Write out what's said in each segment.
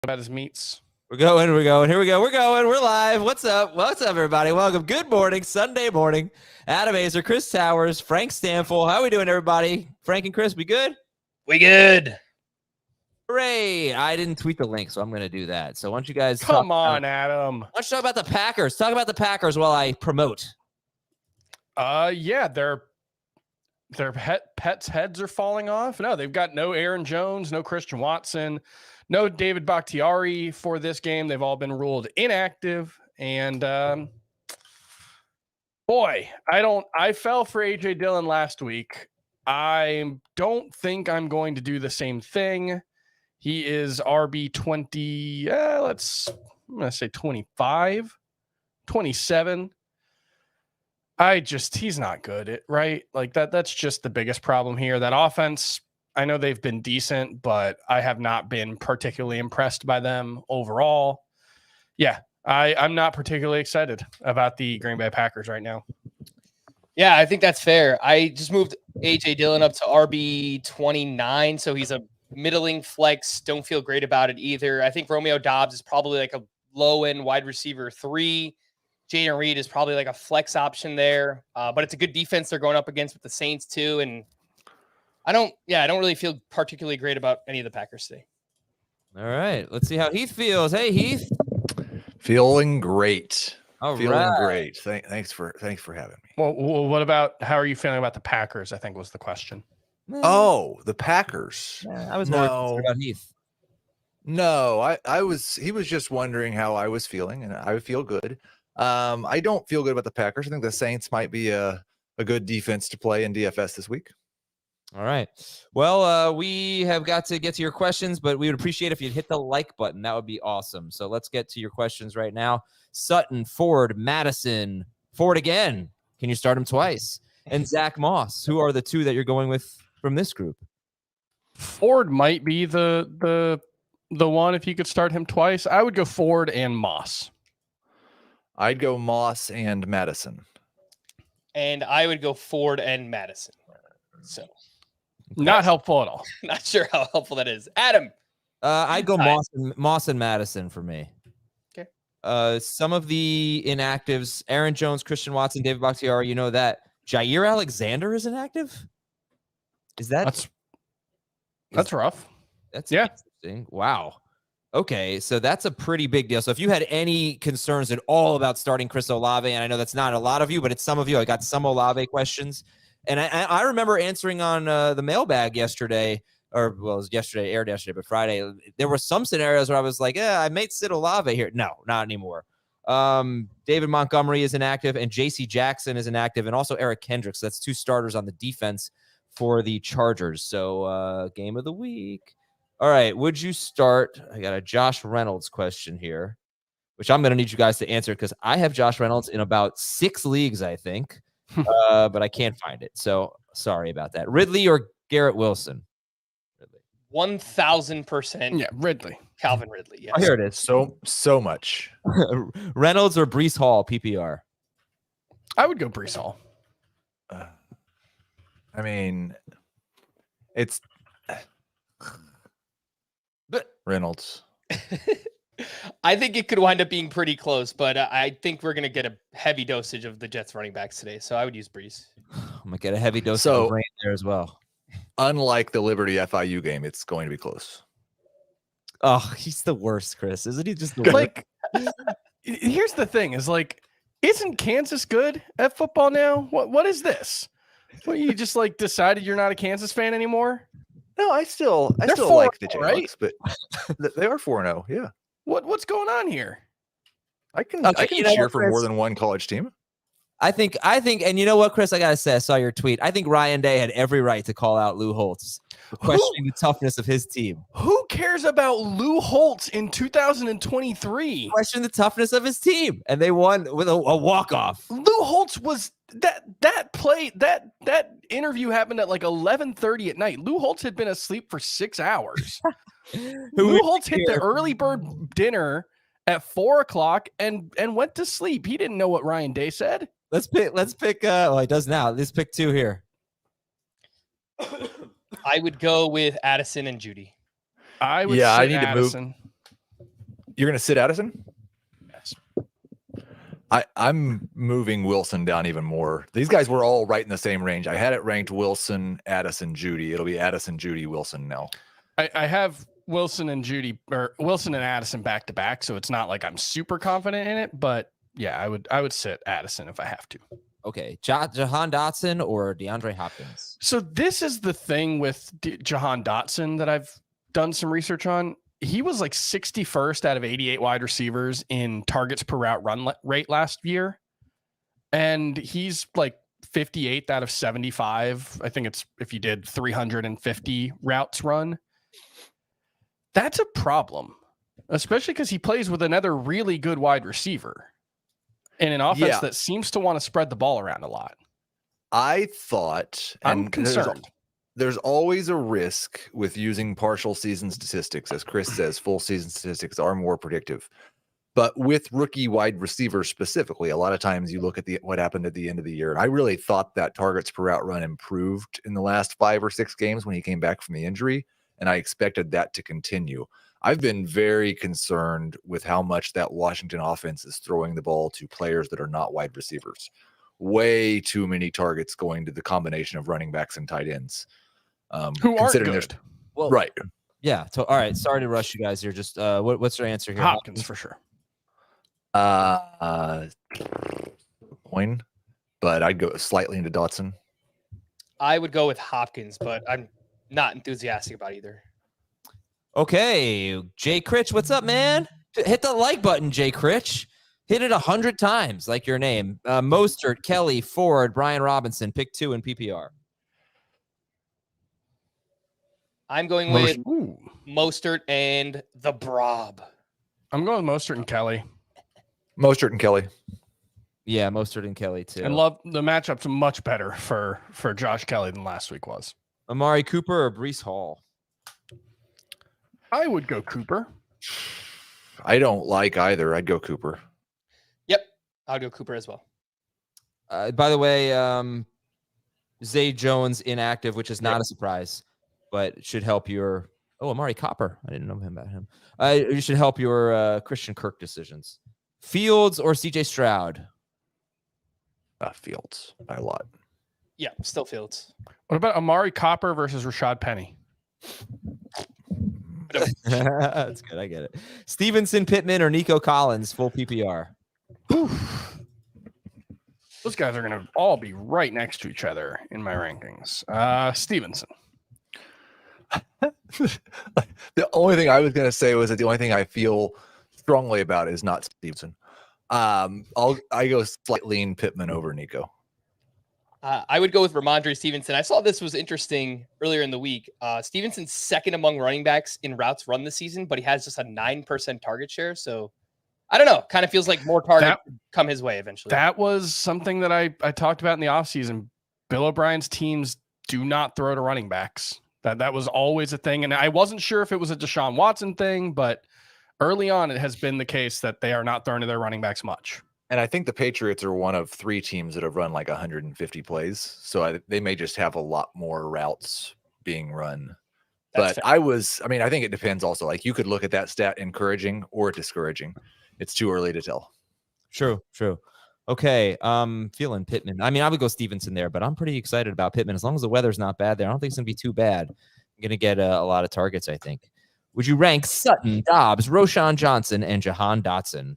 about his meats. We're going. Here we go. We're going. We're live. What's up? What's up, everybody? Welcome. Good morning. Sunday morning. Adam Azer, Chris Towers, Frank Stanfield. How are we doing, everybody? Frank and Chris, we good? We good. Hooray. I didn't tweet the link, so I'm going to do that. So why don't you guys Come on, Adam. Why don't you talk about the Packers? Talk about the Packers while I promote. Yeah, their pets' heads are falling off. No, they've got no Aaron Jones, no Christian Watson, no David Bakhtiari for this game. They've all been ruled inactive. And boy, I fell for AJ Dillon last week. I don't think I'm going to do the same thing. He is RB 20. I'm going to say 25, 27. He's not good, right? Like that's just the biggest problem here. That offense, I know they've been decent, but I have not been particularly impressed by them overall. Yeah, I'm not particularly excited about the Green Bay Packers right now. Yeah, I think that's fair. I just moved AJ Dillon up to RB 29, so he's a middling flex. Don't feel great about it either. I think Romeo Doubs is probably like a low-end wide receiver 3. Jaden Reed is probably like a flex option there, but it's a good defense they're going up against with the Saints too. And I don't really feel particularly great about any of the Packers today. All right, let's see how Heath feels. Hey, Heath. Feeling great. Feeling great. Thanks for having me. Well, what about how are you feeling about the Packers? I think was the question. Oh, the Packers. I was more concerned about Heath. No, he was just wondering how I was feeling, and I feel good. I don't feel good about the Packers. I think the Saints might be a good defense to play in DFS this week. All right. Well, we have got to get to your questions, but we would appreciate if you'd hit the like button. That would be awesome. So let's get to your questions right now. Sutton, Ford, Madison, Ford again. Can you start him twice? And Zach Moss. Who are the two that you're going with from this group? Ford might be the one if you could start him twice. I would go Ford and Moss. I'd go Moss and Madison. And I would go Ford and Madison. So not helpful at all. Not sure how helpful that is. Adam. I'd go Moss and Madison for me. Okay. Some of the inactives, Aaron Jones, Christian Watson, David Bakhtiari, you know that Jair Alexander is inactive? Is that that's rough. That's interesting. Wow. Okay, so that's a pretty big deal. So if you had any concerns at all about starting Chris Olave, and I know that's not a lot of you, but it's some of you. I got some Olave questions. And I remember answering on the mailbag yesterday, or well, it was yesterday, aired yesterday, but Friday. There were some scenarios where I was like, I might sit Olave here. No, not anymore. David Montgomery is inactive, and J.C. Jackson is inactive, and also Eric Kendricks. That's two starters on the defense for the Chargers. So game of the week. All right, would you start? I got a Josh Reynolds question here, which I'm going to need you guys to answer because I have Josh Reynolds in about 6 leagues, I think, but I can't find it. So sorry about that. Ridley or Garrett Wilson? 1,000%. Yeah, Ridley. Calvin Ridley. Yes. Oh, here it is. So much. Reynolds or Breece Hall, PPR? I would go Breece Hall. I mean, it's Reynolds. I think it could wind up being pretty close, but I think we're going to get a heavy dosage of the Jets running backs today. So I would use Breece. I'm going to get a heavy dose of rain there as well. Unlike the Liberty FIU game, it's going to be close. Oh, he's the worst, Chris. Isn't he just the worst? Like, here's the thing is like, isn't Kansas good at football now? What is this? What, you just like decided you're not a Kansas fan anymore? No, I still like the Jayhawks, right? But they are 4-0. Yeah. What's going on here? I can cheer for more than one college team. I think, and you know what, Chris? I gotta say, I saw your tweet. I think Ryan Day had every right to call out Lou Holtz for questioning the toughness of his team. Who cares about Lou Holtz in 2023? Question the toughness of his team, and they won with a walk-off. Lou Holtz was that interview happened at like 11:30 at night. Lou Holtz had been asleep for 6 hours. Lou Holtz hit the early bird dinner at 4:00 and went to sleep. He didn't know what Ryan Day said. Let's pick. Well, he does now. Let's pick 2 here. I would go with Addison and Judy. I would. Yeah, say I need Addison. to move. You're going to sit Addison? Yes. I'm moving Wilson down even more. These guys were all right in the same range. I had it ranked Wilson, Addison, Judy. It'll be Addison, Judy, Wilson now. I have Wilson and Judy, or Wilson and Addison back to back, so it's not like I'm super confident in it. But yeah, I would sit Addison if I have to. Okay, Jahan Dotson or DeAndre Hopkins? So this is the thing with Jahan Dotson that I've done some research on. He was like 61st out of 88 wide receivers in targets per route run rate last year. And he's like 58th out of 75. I think it's if you did 350 routes run. That's a problem, especially because he plays with another really good wide receiver in an offense that seems to want to spread the ball around a lot. I thought, I'm concerned. There's always a risk with using partial season statistics. As Chris says, full season statistics are more predictive. But with rookie wide receivers specifically, a lot of times you look at what happened at the end of the year. And I really thought that targets per route run improved in the last 5 or 6 games when he came back from the injury. And I expected that to continue. I've been very concerned with how much that Washington offense is throwing the ball to players that are not wide receivers. Way too many targets going to the combination of running backs and tight ends. Who aren't good. Well, right. Yeah. So, all right. Sorry to rush you guys here. Just what's your answer here? Hopkins for sure. Coin, but I'd go slightly into Dotson. I would go with Hopkins, but I'm not enthusiastic about either. Okay, Jay Critch, what's up, man? Hit the like button, Jay Critch. Hit it 100 times, like your name. Mostert, Kelly, Ford, Brian Robinson, pick 2 in PPR. I'm going with Mostert and the Brob. I'm going with Mostert and Kelly. Mostert and Kelly. Yeah, Mostert and Kelly too. And love the matchup's much better for Josh Kelly than last week was. Amari Cooper or Breece Hall? I would go Cooper. I don't like either. I'd go Cooper. Yep, I'll go Cooper as well. By the way, Zay Jones inactive, which is not a surprise, but should help your. Oh, Amari Cooper. I didn't know about him. You should help your Christian Kirk decisions. Fields or CJ Stroud? Fields by a lot. Yeah, still Fields. What about Amari Cooper versus Rashad Penny? That's good. I get it. Stevenson, Pittman, or Nico Collins, full PPR. Oof. Those guys are going to all be right next to each other in my rankings. Stevenson. The only thing I was going to say was that the only thing I feel strongly about is not Stevenson. I go slightly in Pittman over Nico. I would go with Ramondre Stevenson. I saw this was interesting earlier in the week. Stevenson's second among running backs in routes run this season, but he has just a 9% target share. So I don't know. Kind of feels like more targets come his way eventually. That was something that I talked about in the offseason. Bill O'Brien's teams do not throw to running backs. That was always a thing. And I wasn't sure if it was a Deshaun Watson thing, but early on it has been the case that they are not throwing to their running backs much. And I think the Patriots are one of 3 teams that have run like 150 plays. So they may just have a lot more routes being run. That's but fair. I think it depends also. Like you could look at that stat encouraging or discouraging. It's too early to tell. True. Okay. Feeling Pittman. I would go Stevenson there, but I'm pretty excited about Pittman. As long as the weather's not bad there, I don't think it's going to be too bad. I'm going to get a lot of targets, I think. Would you rank Sutton, Dobbs, Roschon Johnson, and Jahan Dotson?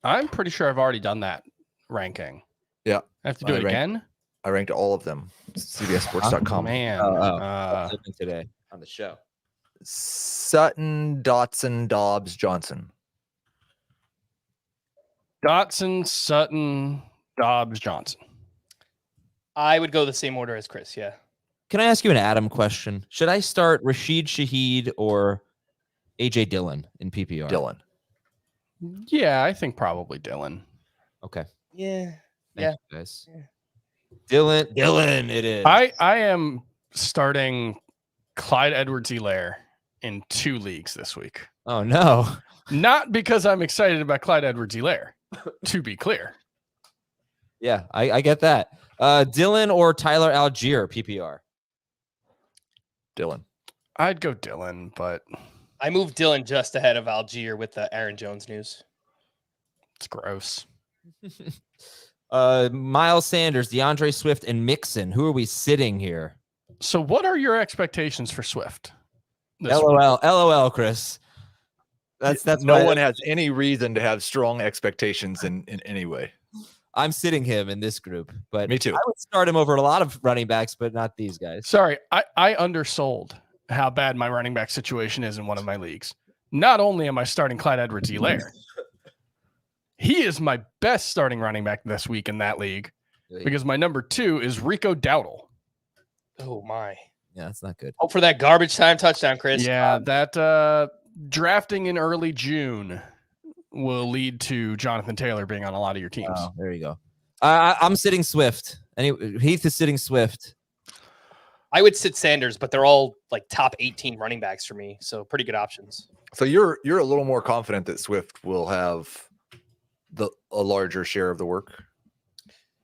I'm pretty sure I've already done that ranking. Yeah. I have to do it again? I ranked all of them. CBSSports.com. Man. Today on the show. Sutton, Dotson, Dobbs, Johnson. Dotson, Sutton, Dobbs, Johnson. I would go the same order as Chris, yeah. Can I ask you an Adam question? Should I start Rashid Shaheed or AJ Dillon in PPR? Dillon. Yeah, I think probably Dillon. Okay. Yeah. Thank you guys. Yeah. Dillon, it is. I am starting Clyde Edwards-Helaire in 2 leagues this week. Oh, no. Not because I'm excited about Clyde Edwards-Helaire, to be clear. Yeah, I get that. Dillon or Tyler Algier, PPR? Dillon. I'd go Dillon, but I moved Dylan just ahead of Algier with the Aaron Jones news. It's gross. Miles Sanders, DeAndre Swift, and Mixon. Who are we sitting here? So what are your expectations for Swift? LOL, Chris. That's no one has any reason to have strong expectations in any way. I'm sitting him in this group, but Me too. I would start him over a lot of running backs, but not these guys. Sorry, I undersold how bad my running back situation is in one of my leagues. Not only am I starting Clyde Edwards-Helaire, he is my best starting running back this week in that league because my number 2 is Rico Dowdle. Oh my. Yeah, that's not good. Hope for that garbage time touchdown, Chris. Yeah, that drafting in early June will lead to Jonathan Taylor being on a lot of your teams. Oh, there you go. I'm sitting Swift. Anyway, Heath is sitting Swift. I would sit Sanders, but they're all like top 18 running backs for me, so pretty good options. So you're a little more confident that Swift will have a larger share of the work.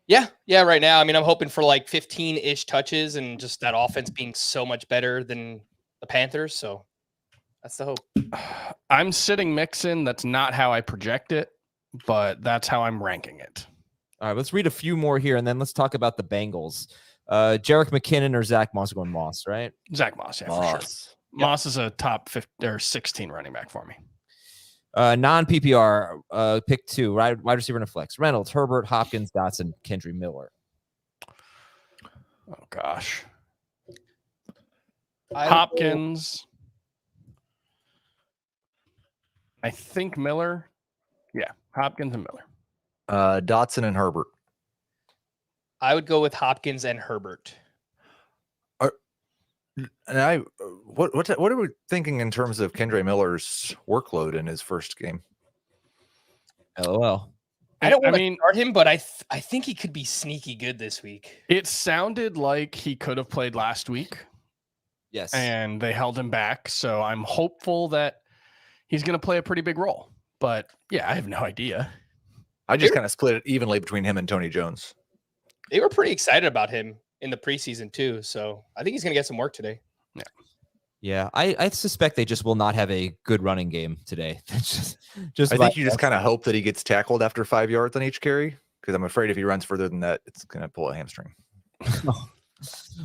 Yeah, right now. I mean, I'm hoping for like 15-ish touches and just that offense being so much better than the Panthers. So that's the hope. I'm sitting Mixon. That's not how I project it, but that's how I'm ranking it. All right, let's read a few more here, and then let's talk about the Bengals. Jerick McKinnon or Zach Moss? Going Moss, right? Zach Moss, yeah, for sure. Moss is a top 15 or 16 running back for me. Non-PPR, pick 2, wide receiver and a flex. Reynolds, Herbert, Hopkins, Dotson, Kendry Miller. Oh, gosh. Hopkins. I think Miller. Yeah, Hopkins and Miller. Dotson and Herbert. I would go with Hopkins and Herbert. And what are we thinking in terms of Kendry Miller's workload in his first game? LOL. I don't want to start him, but I think he could be sneaky good this week. It sounded like he could have played last week. Yes. And they held him back. So I'm hopeful that he's going to play a pretty big role. But yeah, I have no idea. I just kind of split it evenly between him and Tony Jones. They were pretty excited about him in the preseason too. So I think he's going to get some work today. Yeah. I suspect they just will not have a good running game today. just I think you just kind of hope that he gets tackled after 5 yards on each carry, because I'm afraid if he runs further than that, it's going to pull a hamstring.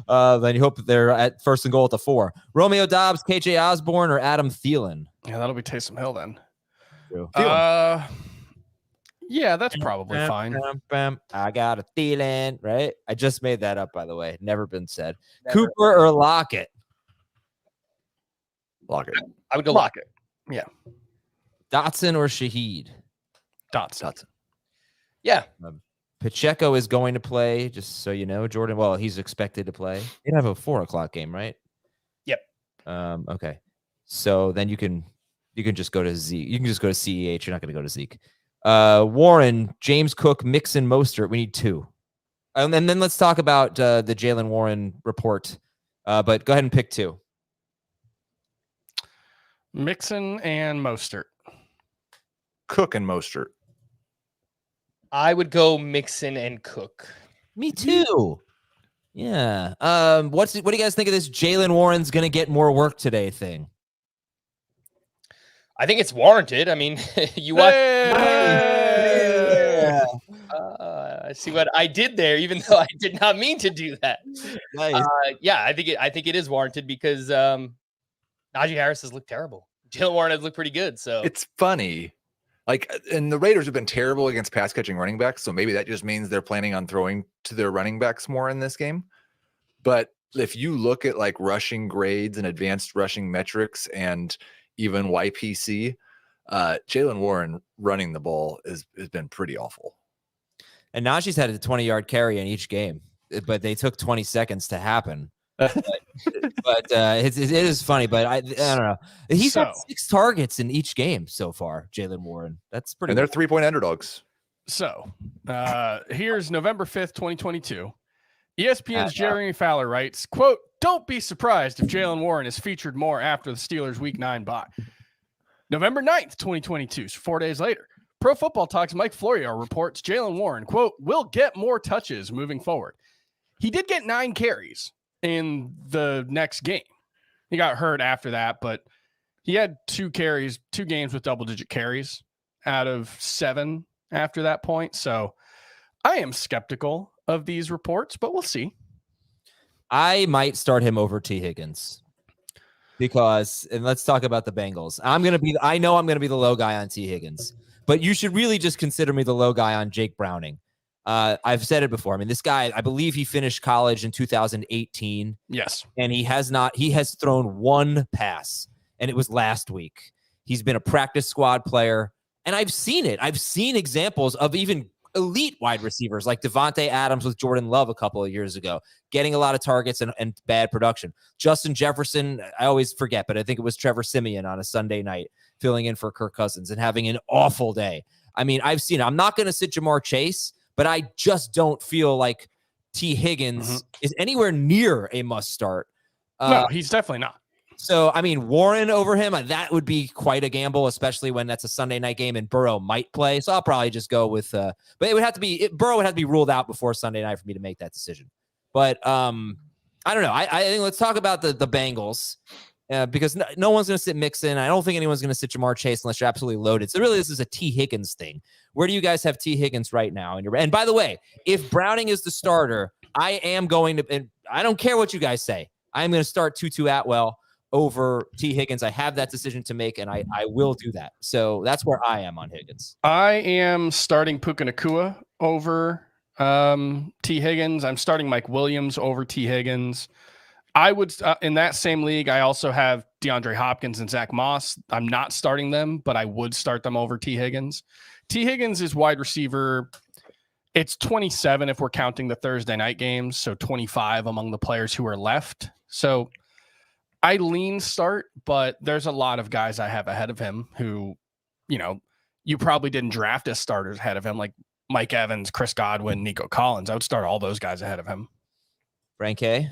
Then you hope they're at 1st and goal at the 4. Romeo Doubs, KJ Osborne, or Adam Thielen? Yeah, that'll be Taysom Hill then. True. Yeah, that's probably fine. I got a Thielen, right? I just made that up, by the way. Never been said. Never. Cooper or Lockett? Lockett. I would go Lockett. Yeah. Dotson or Shaheed? Dotson. Yeah. Pacheco is going to play, just so you know, Jordan. Well, he's expected to play. He'd have a 4:00 game, right? Yep. Okay. So then you can just go to Zeke. You can just go to CEH. You're not going to go to Zeke. Warren, James Cook, Mixon, Mostert. We need 2. And then let's talk about the Jaylen Warren report. But go ahead and pick 2. Mixon and Mostert. Cook and Mostert. I would go Mixon and Cook. Me too. Yeah. What do you guys think of this Jaylen Warren's going to get more work today thing? I think it's warranted. I mean, you watch. See what I did there, even though I did not mean to do that. Nice. Yeah, I think it is warranted because Najee Harris has looked terrible. Jaylen Warren has looked pretty good. So it's funny. And the Raiders have been terrible against pass catching running backs. So maybe that just means they're planning on throwing to their running backs more in this game. But if you look at like rushing grades and advanced rushing metrics and even YPC, Jaylen Warren running the ball has been pretty awful. And Najee's had a 20-yard carry in each game, but they took 20 seconds to happen. but it is funny, but I don't know. He's had 6 targets in each game so far, Jaylen Warren. That's pretty. And they're 3-point underdogs. So here's November 5th, 2022. ESPN's Jeremy Fowler writes, quote, "Don't be surprised if Jaylen Warren is featured more after the Steelers' Week 9 bye." November 9th, 2022, so 4 days later. Pro Football Talk's Mike Florio reports Jaylen Warren, quote, "will get more touches moving forward." He did get 9 carries in the next game. He got hurt after that, but He had 2 games with double-digit carries out of 7 after that point. So I am skeptical of these reports, but we'll see. I might start him over T. Higgins because, and let's talk about the Bengals. I know I'm going to be the low guy on T. Higgins, but you should really just consider me the low guy on Jake Browning. I've said it before. I mean, this guy, I believe he finished college in 2018. Yes. And he has thrown 1 pass, and it was last week. He's been a practice squad player, and I've seen it. I've seen examples of even elite wide receivers like Devontae Adams with Jordan Love a couple of years ago, getting a lot of targets and bad production. Justin Jefferson, I always forget, but I think it was Trevor Siemian on a Sunday night filling in for Kirk Cousins and having an awful day. I mean, I've seen it. I'm not going to sit Jamar Chase, but I just don't feel like T. Higgins is anywhere near a must start. No, he's definitely not. So, I mean, Warren over him, that would be quite a gamble, especially when that's a Sunday night game and Burrow might play. So I'll probably just go with, but it would have to be, Burrow would have to be ruled out before Sunday night for me to make that decision. But I don't know. I think let's talk about the Bengals because no one's going to sit Mixon. I don't think anyone's going to sit Jamar Chase unless you're absolutely loaded. So really, this is a T. Higgins thing. Where do you guys have T. Higgins right now? And by the way, if Browning is the starter, I am going to, and I don't care what you guys say, I'm going to start Tutu Atwell over T. Higgins. I have that decision to make, and I will do that. So that's where I am on Higgins. I am starting Puka Nacua over T. Higgins. I'm starting Mike Williams over T. Higgins. I would, in that same league, I also have DeAndre Hopkins and Zach Moss. I'm not starting them, but I would start them over T. Higgins. T. Higgins is wide receiver. It's 27 if we're counting the Thursday night games, so 25 among the players who are left. So I lean start, but there's a lot of guys I have ahead of him who, you probably didn't draft as starters ahead of him, like Mike Evans, Chris Godwin, Nico Collins. I would start all those guys ahead of him. Frank K?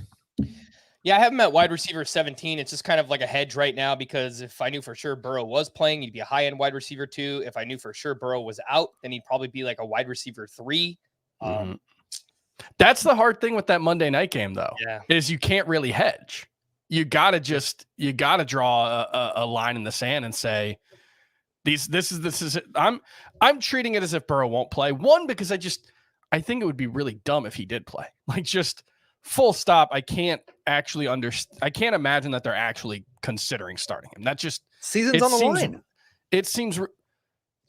Yeah, I have him at wide receiver 17. It's just kind of like a hedge right now because if I knew for sure Burrow was playing, he'd be a high-end wide receiver 2. If I knew for sure Burrow was out, then he'd probably be like a wide receiver 3. That's the hard thing with that Monday night game, though, is you can't really hedge. You gotta draw a line in the sand and say, this is it. I'm treating it as if Burrow won't play. One, because I think it would be really dumb if he did play. Like, just full stop. I can't actually I can't imagine that they're actually considering starting him. That just season's on the line. It seems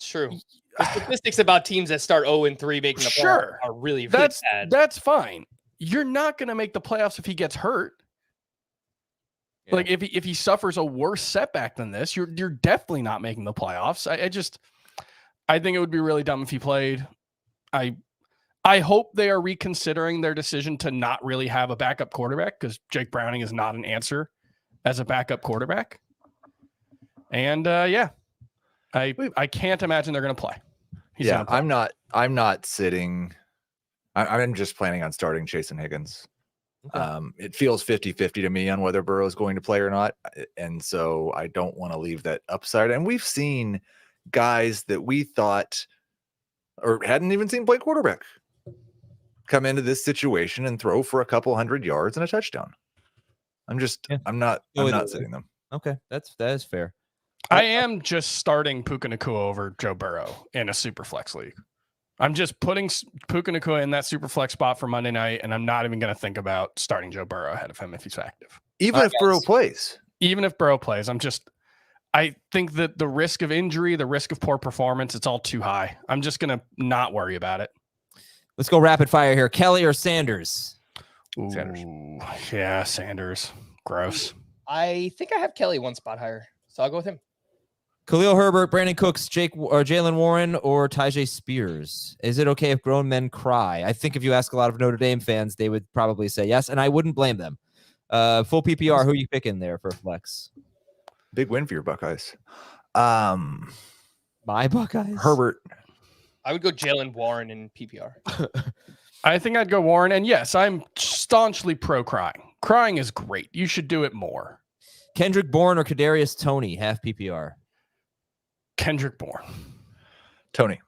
true. The statistics about teams that start 0-3 making the playoffs are really bad. That's fine. You're not going to make the playoffs if he gets hurt. Yeah. Like if he suffers a worse setback than this, you're definitely not making the playoffs. I think it would be really dumb if he played. I hope they are reconsidering their decision to not really have a backup quarterback because Jake Browning is not an answer as a backup quarterback. And I can't imagine they're going to play. I'm not sitting. I'm just planning on starting Chase and Higgins. Okay. It feels 50-50 to me on whether Burrow is going to play or not. And so I don't want to leave that upside. And we've seen guys that we thought or hadn't even seen play quarterback come into this situation and throw for a couple 100 yards and a touchdown. I'm not sitting them. Okay. That is fair. I am just starting Puka Nacua over Joe Burrow in a super flex league. I'm just putting Puka Nacua in that super flex spot for Monday night, and I'm not even going to think about starting Joe Burrow ahead of him if he's active. Even if Burrow plays. I think that the risk of injury, the risk of poor performance, it's all too high. I'm just going to not worry about it. Let's go rapid fire here. Kelly or Sanders? Ooh, Sanders. Yeah, Sanders. Gross. I think I have Kelly one spot higher, so I'll go with him. Khalil Herbert, Brandon Cooks, Jaylen Warren, or Tyjae Spears? Is it okay if grown men cry? I think if you ask a lot of Notre Dame fans, they would probably say yes, and I wouldn't blame them. Full PPR, who are you picking there for flex? Big win for your Buckeyes. My Buckeyes? Herbert. I would go Jaylen Warren in PPR. I think I'd go Warren, and yes, I'm staunchly pro crying. Crying is great. You should do it more. Kendrick Bourne or Kadarius Toney, half PPR? Kendrick Bourne. Tony.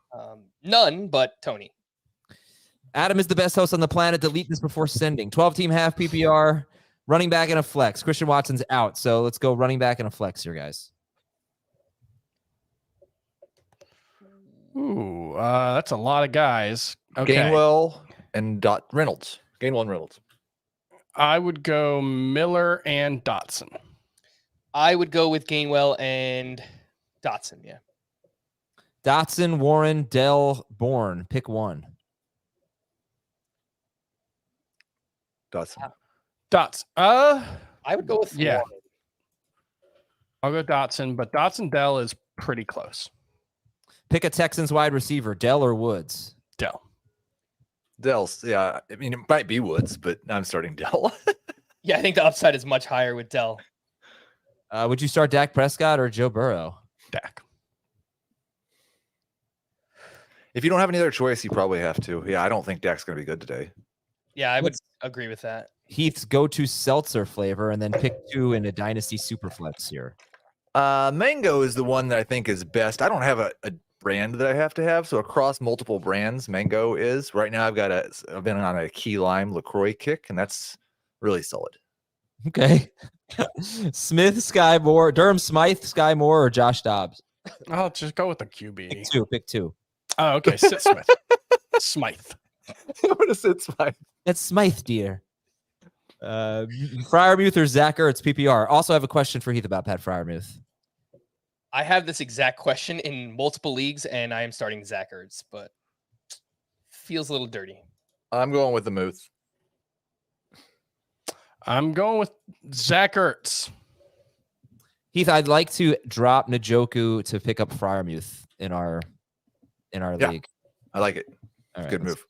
None, but Tony. Adam is the best host on the planet. Delete this before sending. 12-team half PPR, running back and a flex. Christian Watson's out, so let's go running back and a flex here, guys. Ooh, that's a lot of guys. Okay. Gainwell and Reynolds. Gainwell and Reynolds. I would go Miller and Dotson. I would go with Gainwell and Dotson. Yeah. Dotson, Warren, Dell, Bourne. Pick one. Dotson. I would go with Yeah. Warren. I'll go Dotson, but Dotson Dell is pretty close. Pick a Texans wide receiver, Dell or Woods. Dell. Dell's, yeah. I mean, it might be Woods, but I'm starting Dell. Yeah, I think the upside is much higher with Dell. Would you start Dak Prescott or Joe Burrow? Dak. If you don't have any other choice, you probably have to. Yeah, I don't think Dak's going to be good today. Yeah, I would agree with that. Heath's go-to seltzer flavor, and then pick two in a Dynasty Superflex here. Mango is the one that I think is best. I don't have a brand that I have to have, so across multiple brands, Mango is. Right now, I've been on a key lime LaCroix kick, and that's really solid. Okay. Smith, Sky Moore, Durham Smythe, Sky Moore, or Josh Dobbs? I'll just go with the QB. Pick two. Oh, okay. Sit Smith. Smythe. What is it, Smythe? That's Smythe, dear. Freiermuth or Zach Ertz, PPR. Also, I have a question for Heath about Pat Freiermuth. I have this exact question in multiple leagues, and I am starting Zach Ertz, but feels a little dirty. I'm going with the Muth. I'm going with Zach Ertz. Heath, I'd like to drop Njoku to pick up Freiermuth in our league. I like it. All right, Good let's- move.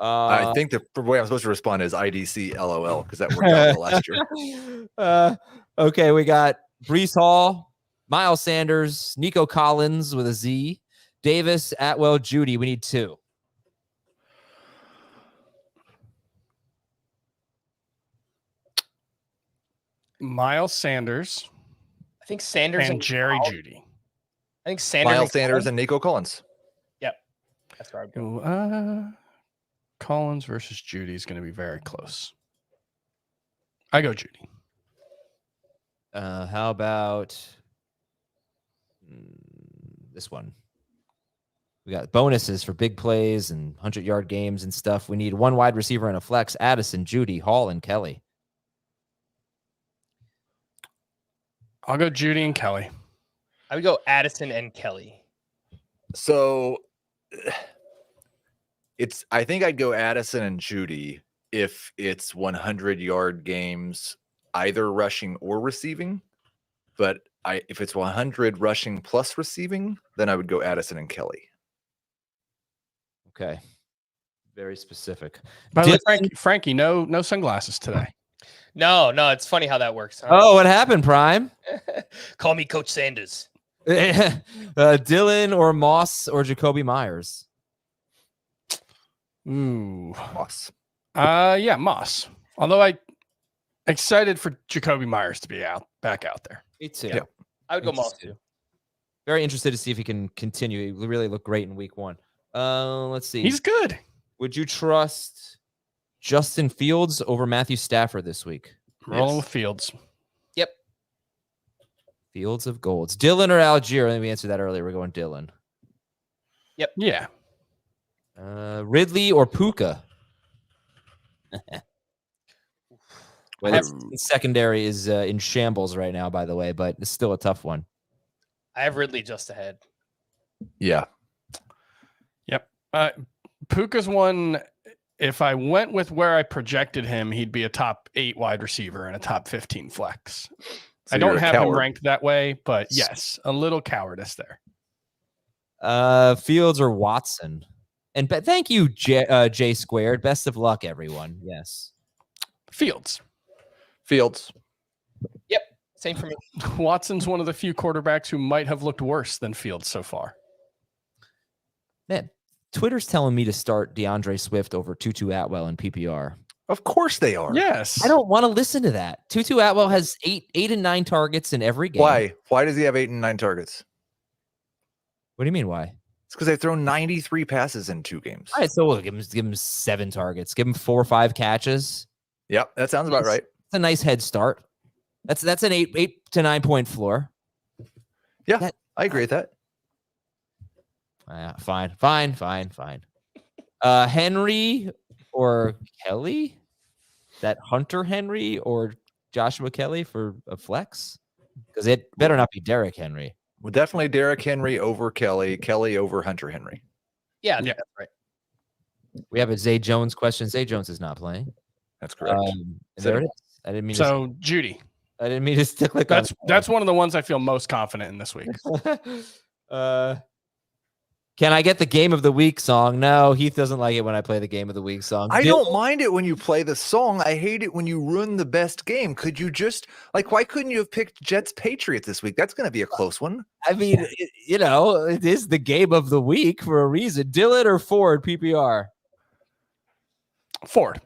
I think the way I'm supposed to respond is IDC LOL because that worked out well last year. Okay, we got Brees Hall, Miles Sanders, Nico Collins with a Z, Davis, Atwell, Judy. We need two. Miles Sanders I think Sanders and Jerry Judy. I think Sanders. Miles Sanders and Nico Collins. Yep, that's where I'm going. Ooh, Collins versus Judy is going to be very close. I go Judy. How about this one? We got bonuses for big plays and 100-yard games and stuff. We need one wide receiver and a flex. Addison, Judy, Hall, and Kelly. I'll go Judy and Kelly. I would go Addison and Kelly. So I think I'd go Addison and Judy if it's 100-yard games, either rushing or receiving. But if it's 100 rushing plus receiving, then I would go Addison and Kelly. Okay. Very specific. By the way, Frankie, no sunglasses today. No, it's funny how that works. Huh? Oh, what happened, Prime? Call me Coach Sanders. Dylan or Moss or Jacoby Myers? Ooh. Moss. Yeah, Moss. Although I excited for Jacoby Myers to be back out there. Me too. Yeah. I would go Moss too. Very interested to see if he can continue. He really looked great in week one. Let's see. He's good. Would you trust Justin Fields over Matthew Stafford this week? Rolling with Fields. Yep. Fields of Golds. Dylan or Algier? I think we answered that earlier. We're going Dylan. Yep. Yeah. Ridley or Puka? Secondary is in shambles right now, by the way, but it's still a tough one. I have Ridley just ahead. Yeah. Yep. Puka's one. If I went with where I projected him, he'd be a top 8 wide receiver and a top 15 flex. So I don't you're a have him coward. ranked that way, but yes, a little cowardice there. Fields or Watson? And thank you, J Squared. Best of luck, everyone. Yes. Fields. Yep. Same for me. Watson's one of the few quarterbacks who might have looked worse than Fields so far. Man, Twitter's telling me to start DeAndre Swift over Tutu Atwell in PPR. Of course they are. Yes. I don't want to listen to that. Tutu Atwell has 8 and 9 targets in every game. Why? Why does he have 8 and 9 targets? What do you mean why? It's because they've thrown 93 passes in 2 games. All right, so we'll give him 7 targets. Give him 4 or 5 catches. Yep, that sounds about right. It's a nice head start. That's an 8 to 9 point floor. Yeah, I agree with that. Fine. Henry or Kelly? That Hunter Henry or Joshua Kelly for a flex? Because it better not be Derrick Henry. Well, definitely Derrick Henry over Kelly, Kelly over Hunter Henry. Yeah, I think that's right. We have a Zay Jones question. Zay Jones is not playing. That's correct. There it is. I didn't mean so Judy. I didn't mean to click on that's one of the ones I feel most confident in this week. Can I get the game of the week song? No, Heath doesn't like it when I play the game of the week song. I don't mind it when you play the song. I hate it when you ruin the best game. Could you just why couldn't you have picked Jets Patriots this week? That's going to be a close one. I mean, it is the game of the week for a reason. Dillon or Ford PPR? Ford.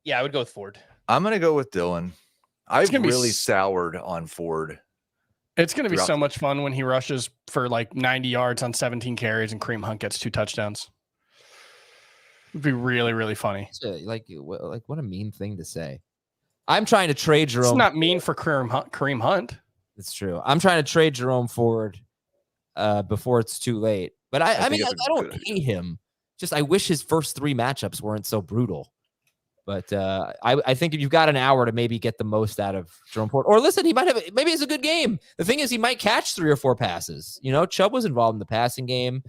Yeah, I would go with Ford. I'm going to go with Dillon. I've really soured on Ford. It's going to be so much fun when he rushes for 90 yards on 17 carries and Kareem Hunt gets 2 touchdowns. It'd be really, really funny. What a mean thing to say. I'm trying to trade Jerome. It's not mean for Kareem Hunt. It's true. I'm trying to trade Jerome Ford before it's too late. But I mean, I don't hate him. Just I wish his first 3 matchups weren't so brutal. But I think if you've got an hour to maybe get the most out of Jerome Ford, or listen, he might have maybe it's a good game. The thing is, he might catch 3 or 4 passes. Chubb was involved in the passing game.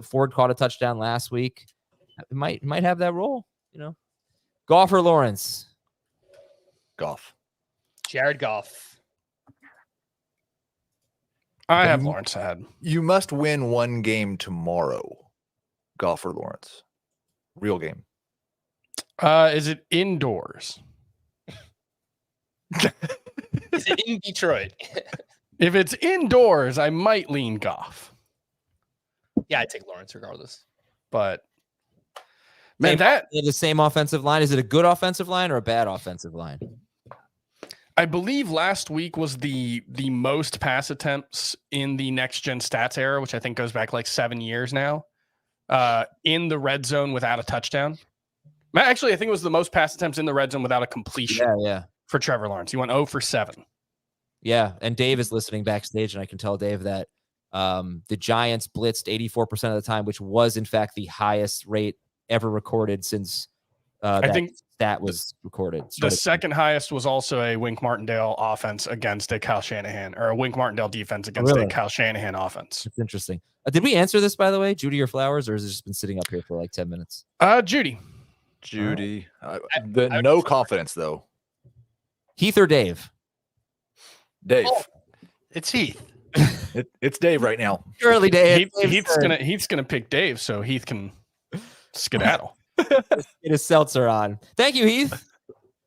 Ford caught a touchdown last week. It might have that role. Goff or Lawrence? Goff. Jared Goff. I have Lawrence ahead. You must win one game tomorrow. Goff or Lawrence? Real game. Is it indoors? Is it in Detroit? If it's indoors, I might lean Goff. Yeah, I'd take Lawrence regardless. But man, that the same offensive line. Is it a good offensive line or a bad offensive line? I believe last week was the most pass attempts in the next gen stats era, which I think goes back 7 years now. In the red zone without a touchdown. Actually, I think it was the most pass attempts in the red zone without a completion. Yeah. For Trevor Lawrence. He went 0 for 7. Yeah, and Dave is listening backstage, and I can tell Dave that the Giants blitzed 84% of the time, which was, in fact, the highest rate ever recorded since I think that was recorded. The second highest was also a Wink Martindale offense against a Kyle Shanahan, or a Wink Martindale defense against a Kyle Shanahan offense. That's interesting. Did we answer this, by the way, Judy or Flowers, or has it just been sitting up here for 10 minutes? Judy. No confidence, though. Heath or Dave? Dave. Oh, it's Heath. It's Dave right now. Early Dave. Heath's gonna pick Dave so Heath can skedaddle. Get his seltzer on. Thank you, Heath.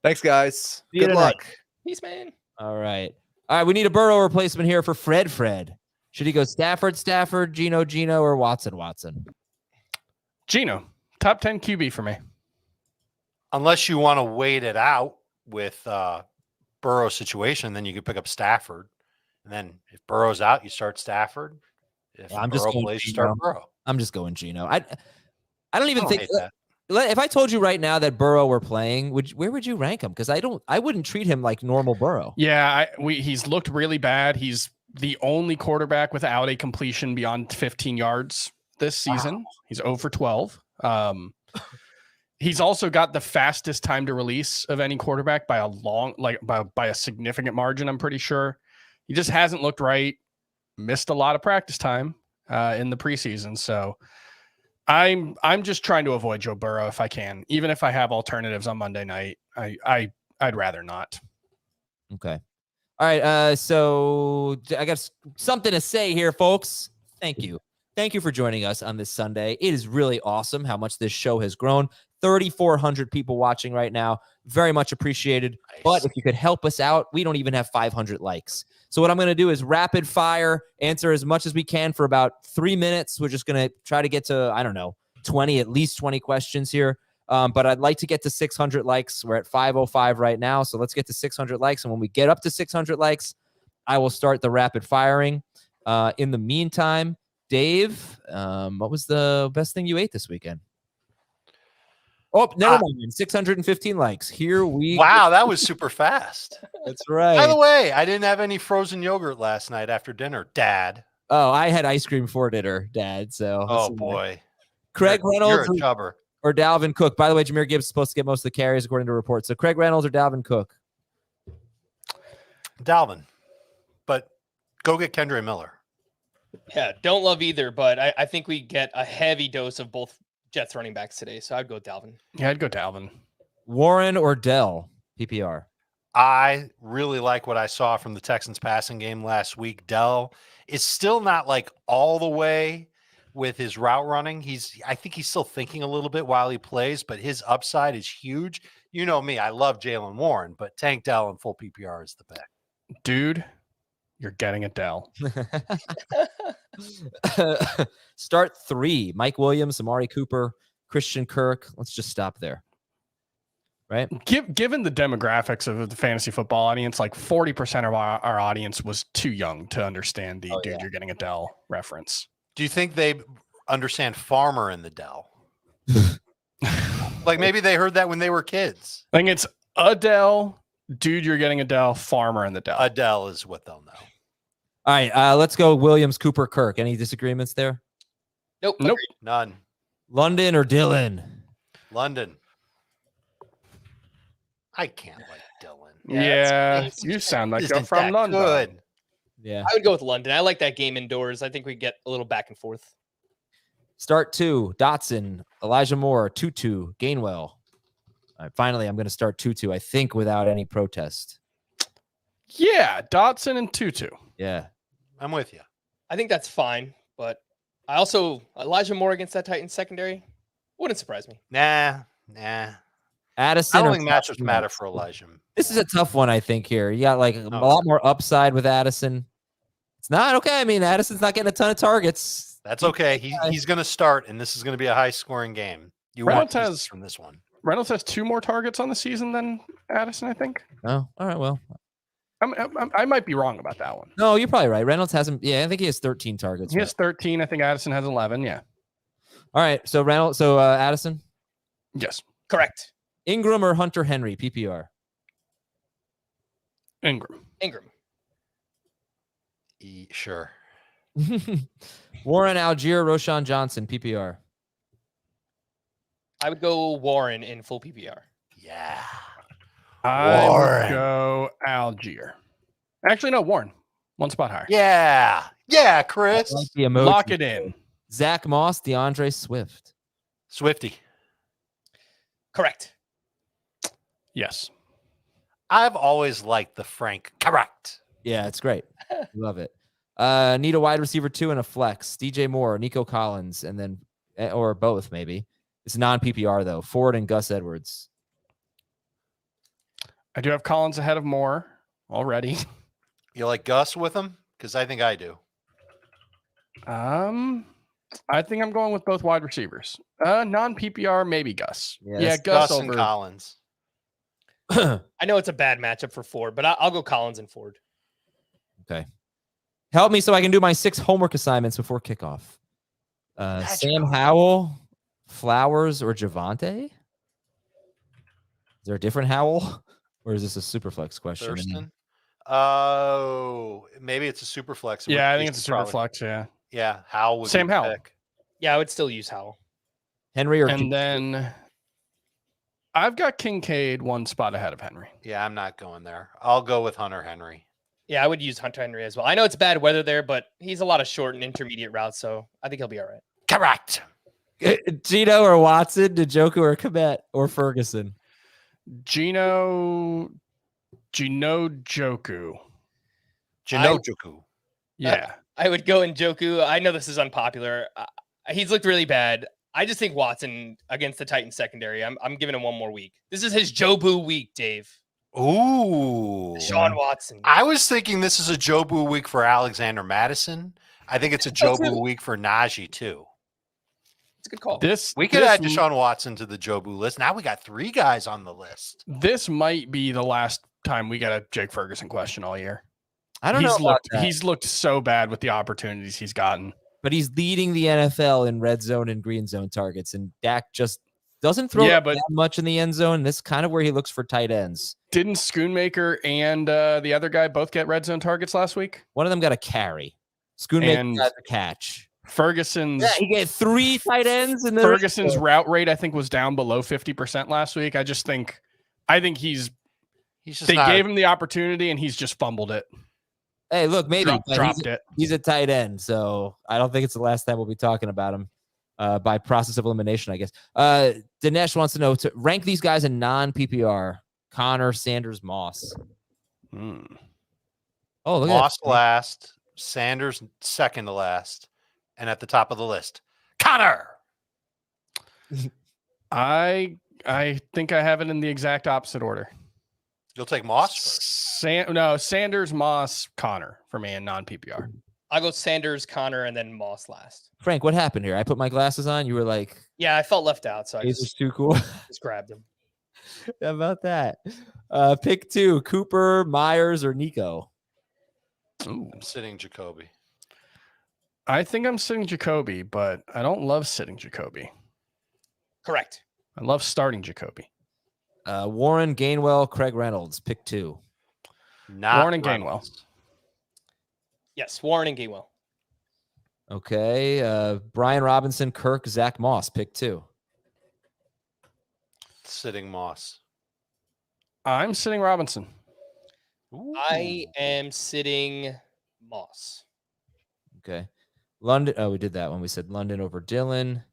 Thanks, guys. See you Good luck. Peace, man. All right. We need a Burrow replacement here for Fred. Should he go Stafford, Geno, or Watson? Geno, top 10 QB for me. Unless you want to wait it out with Burrow's situation, then you could pick up Stafford. And then if Burrow's out, you start Stafford. If Burrow plays, you start Burrow. I'm just going Geno. I don't even think that. If I told you right now that Burrow were playing, where would you rank him? Because I wouldn't treat him like normal Burrow. Yeah, he's looked really bad. He's the only quarterback without a completion beyond 15 yards this season. Wow. He's 0 for 12. He's also got the fastest time to release of any quarterback by a by a significant margin, I'm pretty sure. He just hasn't looked right. Missed a lot of practice time in the preseason. So I'm just trying to avoid Joe Burrow if I can. Even if I have alternatives on Monday night, I'd rather not. Okay. All right. So I got something to say here, folks. Thank you. Thank you for joining us on this Sunday. It is really awesome how much this show has grown. 3,400 people watching right now. Very much appreciated. Nice. But if you could help us out, we don't even have 500 likes. So what I'm going to do is rapid fire, answer as much as we can for about 3 minutes. We're just going to try to get to, at least 20 questions here. But I'd like to get to 600 likes. We're at 505 right now. So let's get to 600 likes. And when we get up to 600 likes, I will start the rapid firing. In the meantime, Dave, what was the best thing you ate this weekend? Oh, never mind. 615 likes. Here we Wow, that was super fast. That's right. By the way, I didn't have any frozen yogurt last night after dinner, Dad. Oh, I had ice cream for dinner, Dad. So Oh boy, Craig you're Reynolds a chubber. or Dalvin Cook. By the way, Jahmyr Gibbs is supposed to get most of the carries according to reports. So Craig Reynolds or Dalvin Cook? Dalvin, but go get Kendra Miller. Yeah, don't love either, but I think we get a heavy dose of both Jets running backs today. So I'd go Dalvin. Yeah, I'd go Dalvin. Warren or Dell? PPR. I really like what I saw from the Texans passing game last week. Dell is still not like all the way with his route running. I think he's still thinking a little bit while he plays, but his upside is huge. You know me, I love Jaylen Warren, but Tank Dell in full PPR is the pick. Dude, you're getting a Dell. Start 3. Mike Williams, Amari Cooper, Christian Kirk. Let's just stop there. Right. Given the demographics of the fantasy football audience, like 40% of our audience was too young to understand the you're getting a Dell reference. Do you think they understand Farmer in the Dell? Like maybe they heard that when they were kids. I think it's Adele, dude, you're getting a Dell, Farmer in the Dell. Adele is what they'll know. All right. Let's go Williams, Cooper, Kirk. Any disagreements there? Nope. None. London or Dylan? London. I can't like Dylan. Yeah, you sound like you're Isn't from that London. good? Yeah. I would go with London. I like that game indoors. I think we get a little back and forth. Start 2. Dotson, Elijah Moore, Tutu, Gainwell. All right, finally, I'm going to start Tutu, I think, without any protest. Yeah, Dotson and Tutu. Yeah. I'm with you. I think that's fine, but I also Elijah Moore against that Titans secondary wouldn't surprise me. Nah. Addison. I don't or think matchups Dotson? matter for Elijah. This is a tough one, I think, here. You got like a lot more upside with Addison. It's not okay. I mean, Addison's not getting a ton of targets. That's okay. He's going to start, and this is going to be a high-scoring game. You want pieces from this one. Reynolds has 2 more targets on the season than Addison, I think. Oh, all right. Well, I might be wrong about that one. no, you're probably right. Reynolds hasn't. Yeah, I think he has 13 targets. He has 13. I think Addison has 11. Yeah. All right. So Reynolds. So Addison. Yes. Correct. Ingram or Hunter Henry? PPR. Ingram. Sure. Warren Algier, Roshan Johnson. PPR. I would go Warren in full PPR. Yeah. I would go Algier. Actually, no, Warren. 1 spot higher. Yeah, Chris. Like the emoji. Lock it in. Zach Moss, DeAndre Swift. Swifty. Correct. Yes. I've always liked the Frank. Correct. Yeah, it's great. Love it. Need a wide receiver 2 and a flex. DJ Moore, Nico Collins, and then or both maybe. It's non-PPR though. Ford and Gus Edwards. I do have Collins ahead of Moore already. You like Gus with him? Because I think I do. I think I'm going with both wide receivers. Non-PPR, maybe Gus. Yes. Yeah, Gus Gus and over Collins. I know it's a bad matchup for Ford, but I'll go Collins and Ford. Okay. Help me so I can do my 6 homework assignments before kickoff. Sam Howell, Flowers, or Javante? Is there a different Howell? Or is this a super flex question? Thurston. Oh, maybe it's a super flex. Yeah, I think it's a super flex. Yeah. Yeah, Howell would Sam be the Howell. pick. Yeah, I would still use Howell. Henry or And then I've got Kincaid 1 spot ahead of Henry. Yeah, I'm not going there. I'll go with Hunter Henry. Yeah, I would use Hunter Henry as well. I know it's bad weather there, but he's a lot of short and intermediate routes, so I think he'll be all right. Correct. Gino or Watson, Njoku or Komet or Ferguson? Gino Joku. Yeah. I would go in Njoku. I know this is unpopular. He's looked really bad. I just think Watson against the Titans secondary. I'm giving him 1 more week. This is his Jobu week, Dave. Ooh. Sean Watson. I was thinking this is a Jobu week for Alexander Madison. I think it's a Jobu week for Najee too. It's a good call. We could add Deshaun Watson to the Jobu list. Now we got 3 guys on the list. This might be the last time we get a Jake Ferguson question all year. I don't know. He's looked so bad with the opportunities he's gotten. But he's leading the NFL in red zone and green zone targets, and Dak just doesn't throw that much in the end zone. This is kind of where he looks for tight ends. Didn't Schoonmaker and the other guy both get red zone targets last week? One of them got a carry. Schoonmaker got the catch. Ferguson's Yeah, he get 3 tight ends in the Ferguson's route rate, I think, was down below 50% last week. I think he's just they gave him the opportunity and he's just fumbled it. Hey, look, maybe dropped it. He's a tight end, so I don't think it's the last time we'll be talking about him by process of elimination, I guess. Dinesh wants to know to rank these guys in non-PPR. Connor, Sanders, Moss. Oh, look Moss at that. last, Sanders second to last, and at the top of the list, Connor. I think I have it in the exact opposite order. You'll take Moss first. Sanders, Moss, Connor for me in non-PPR. I'll go Sanders, Connor, and then Moss last. Frank, what happened here? I put my glasses on. You were like, yeah, I felt left out, so I this is too cool. just grabbed him. How about that? Pick 2, Cooper, Myers, or Nico. Ooh. I'm sitting Jacoby. I think I'm sitting Jacoby, but I don't love sitting Jacoby. Correct. I love starting Jacoby. Warren, Gainwell, Craig Reynolds. Pick 2. Not Warren and Reynolds. Gainwell. Yes, Warren and Gainwell. Okay. Brian Robinson, Kirk, Zach Moss. Pick 2. Sitting Moss. I'm sitting Robinson. Ooh. I am sitting Moss. Okay. London. Oh, we did that when we said London over Dylan.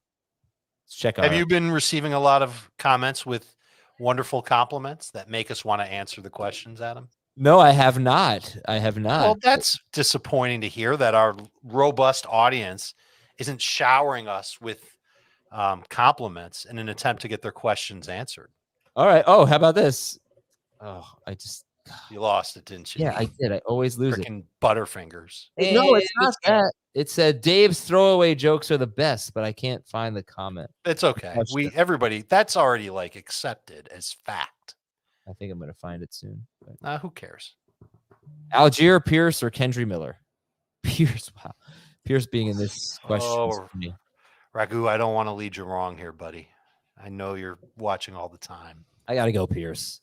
Let's check out. Have you been receiving a lot of comments with wonderful compliments that make us want to answer the questions, Adam? No, I have not. Well, that's disappointing to hear that our robust audience isn't showering us with compliments in an attempt to get their questions answered. All right. Oh, how about this? Oh, You lost it, didn't you? Yeah, I did. I always lose it. Freaking Butterfingers. No, it's not that. It said Dave's throwaway jokes are the best, but I can't find the comment. It's okay. That's already like accepted as fact. I think I'm going to find it soon. But... Who cares? Algier, Pierce, or Kendry Miller? Pierce. Wow. Pierce being in this question. Oh, Ragu, I don't want to lead you wrong here, buddy. I know you're watching all the time. I got to go Pierce.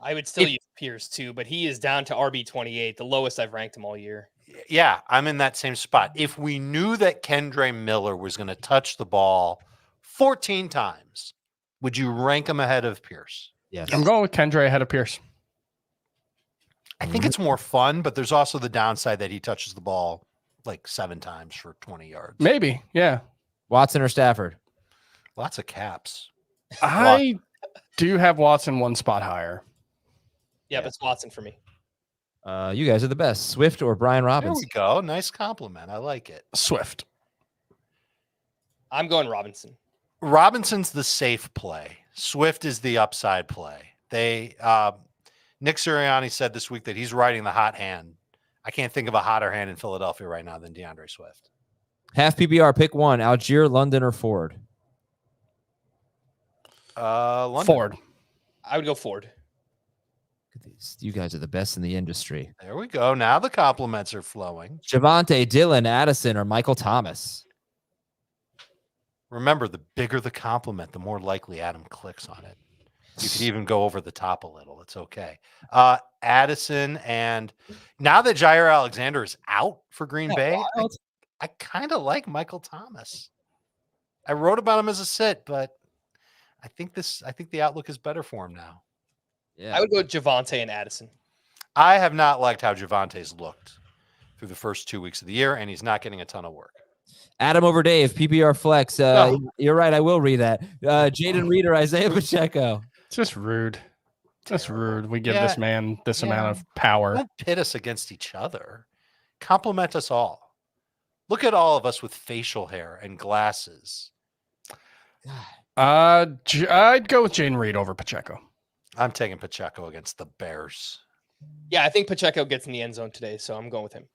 I would still use Pierce too, but he is down to RB28, the lowest I've ranked him all year. Yeah, I'm in that same spot. If we knew that Kendry Miller was going to touch the ball 14 times, would you rank him ahead of Pierce? Yes. I'm going with Kendry ahead of Pierce. I think it's more fun, but there's also the downside that he touches the ball like 7 times for 20 yards. Maybe, yeah. Watson or Stafford? Lots of caps. I do have Watson one spot higher. Yeah, but it's Watson for me. You guys are the best. Swift or Brian Robinson? There we go. Nice compliment. I like it. Swift. I'm going Robinson. Robinson's the safe play. Swift is the upside play. Nick Sirianni said this week that he's riding the hot hand. I can't think of a hotter hand in Philadelphia right now than DeAndre Swift. Half PPR, pick 1. Algier, London, or Ford? London. Ford. I would go Ford. You guys are the best in the industry. There we go. Now the compliments are flowing. Javonte, Dylan, Addison, or Michael Thomas? Remember, the bigger the compliment, the more likely Adam clicks on it. You could even go over the top a little. It's okay. Addison, and now that Jair Alexander is out for Green Bay, I kind of like Michael Thomas. I wrote about him as a sit, but I think the outlook is better for him now. Yeah, I would go Javonte and Addison. I have not liked how Javonte's looked through the first 2 weeks of the year, and he's not getting a ton of work. Adam over Dave, PPR flex. You're right. I will read that. Jaden Reeder, Isaiah Pacheco. It's just rude. Just rude. We give this man this amount of power. Don't pit us against each other. Compliment us all. Look at all of us with facial hair and glasses. I'd go with Jaden Reed over Pacheco. I'm taking Pacheco against the Bears. Yeah, I think Pacheco gets in the end zone today, so I'm going with him.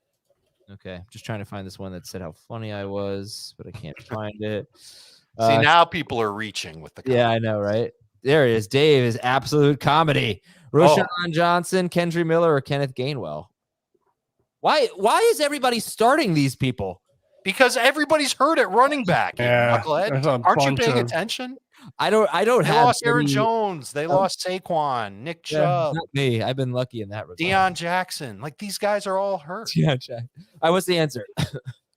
Okay, just trying to find this one that said how funny I was, but I can't find it. See, now people are reaching with the Yeah, I know, right? There it is. Dave is absolute comedy. Roshan Johnson, Kendry Miller, or Kenneth Gainwell. Why is everybody starting these people? Because everybody's hurt at running back. Yeah, Knucklehead. Aren't you paying attention? I don't They have lost Aaron any- Jones. They lost Saquon, Nick Chubb, not me. I've been lucky in that regard. Deion Jackson. Like these guys are all hurt. Yeah, Jack. What's the answer?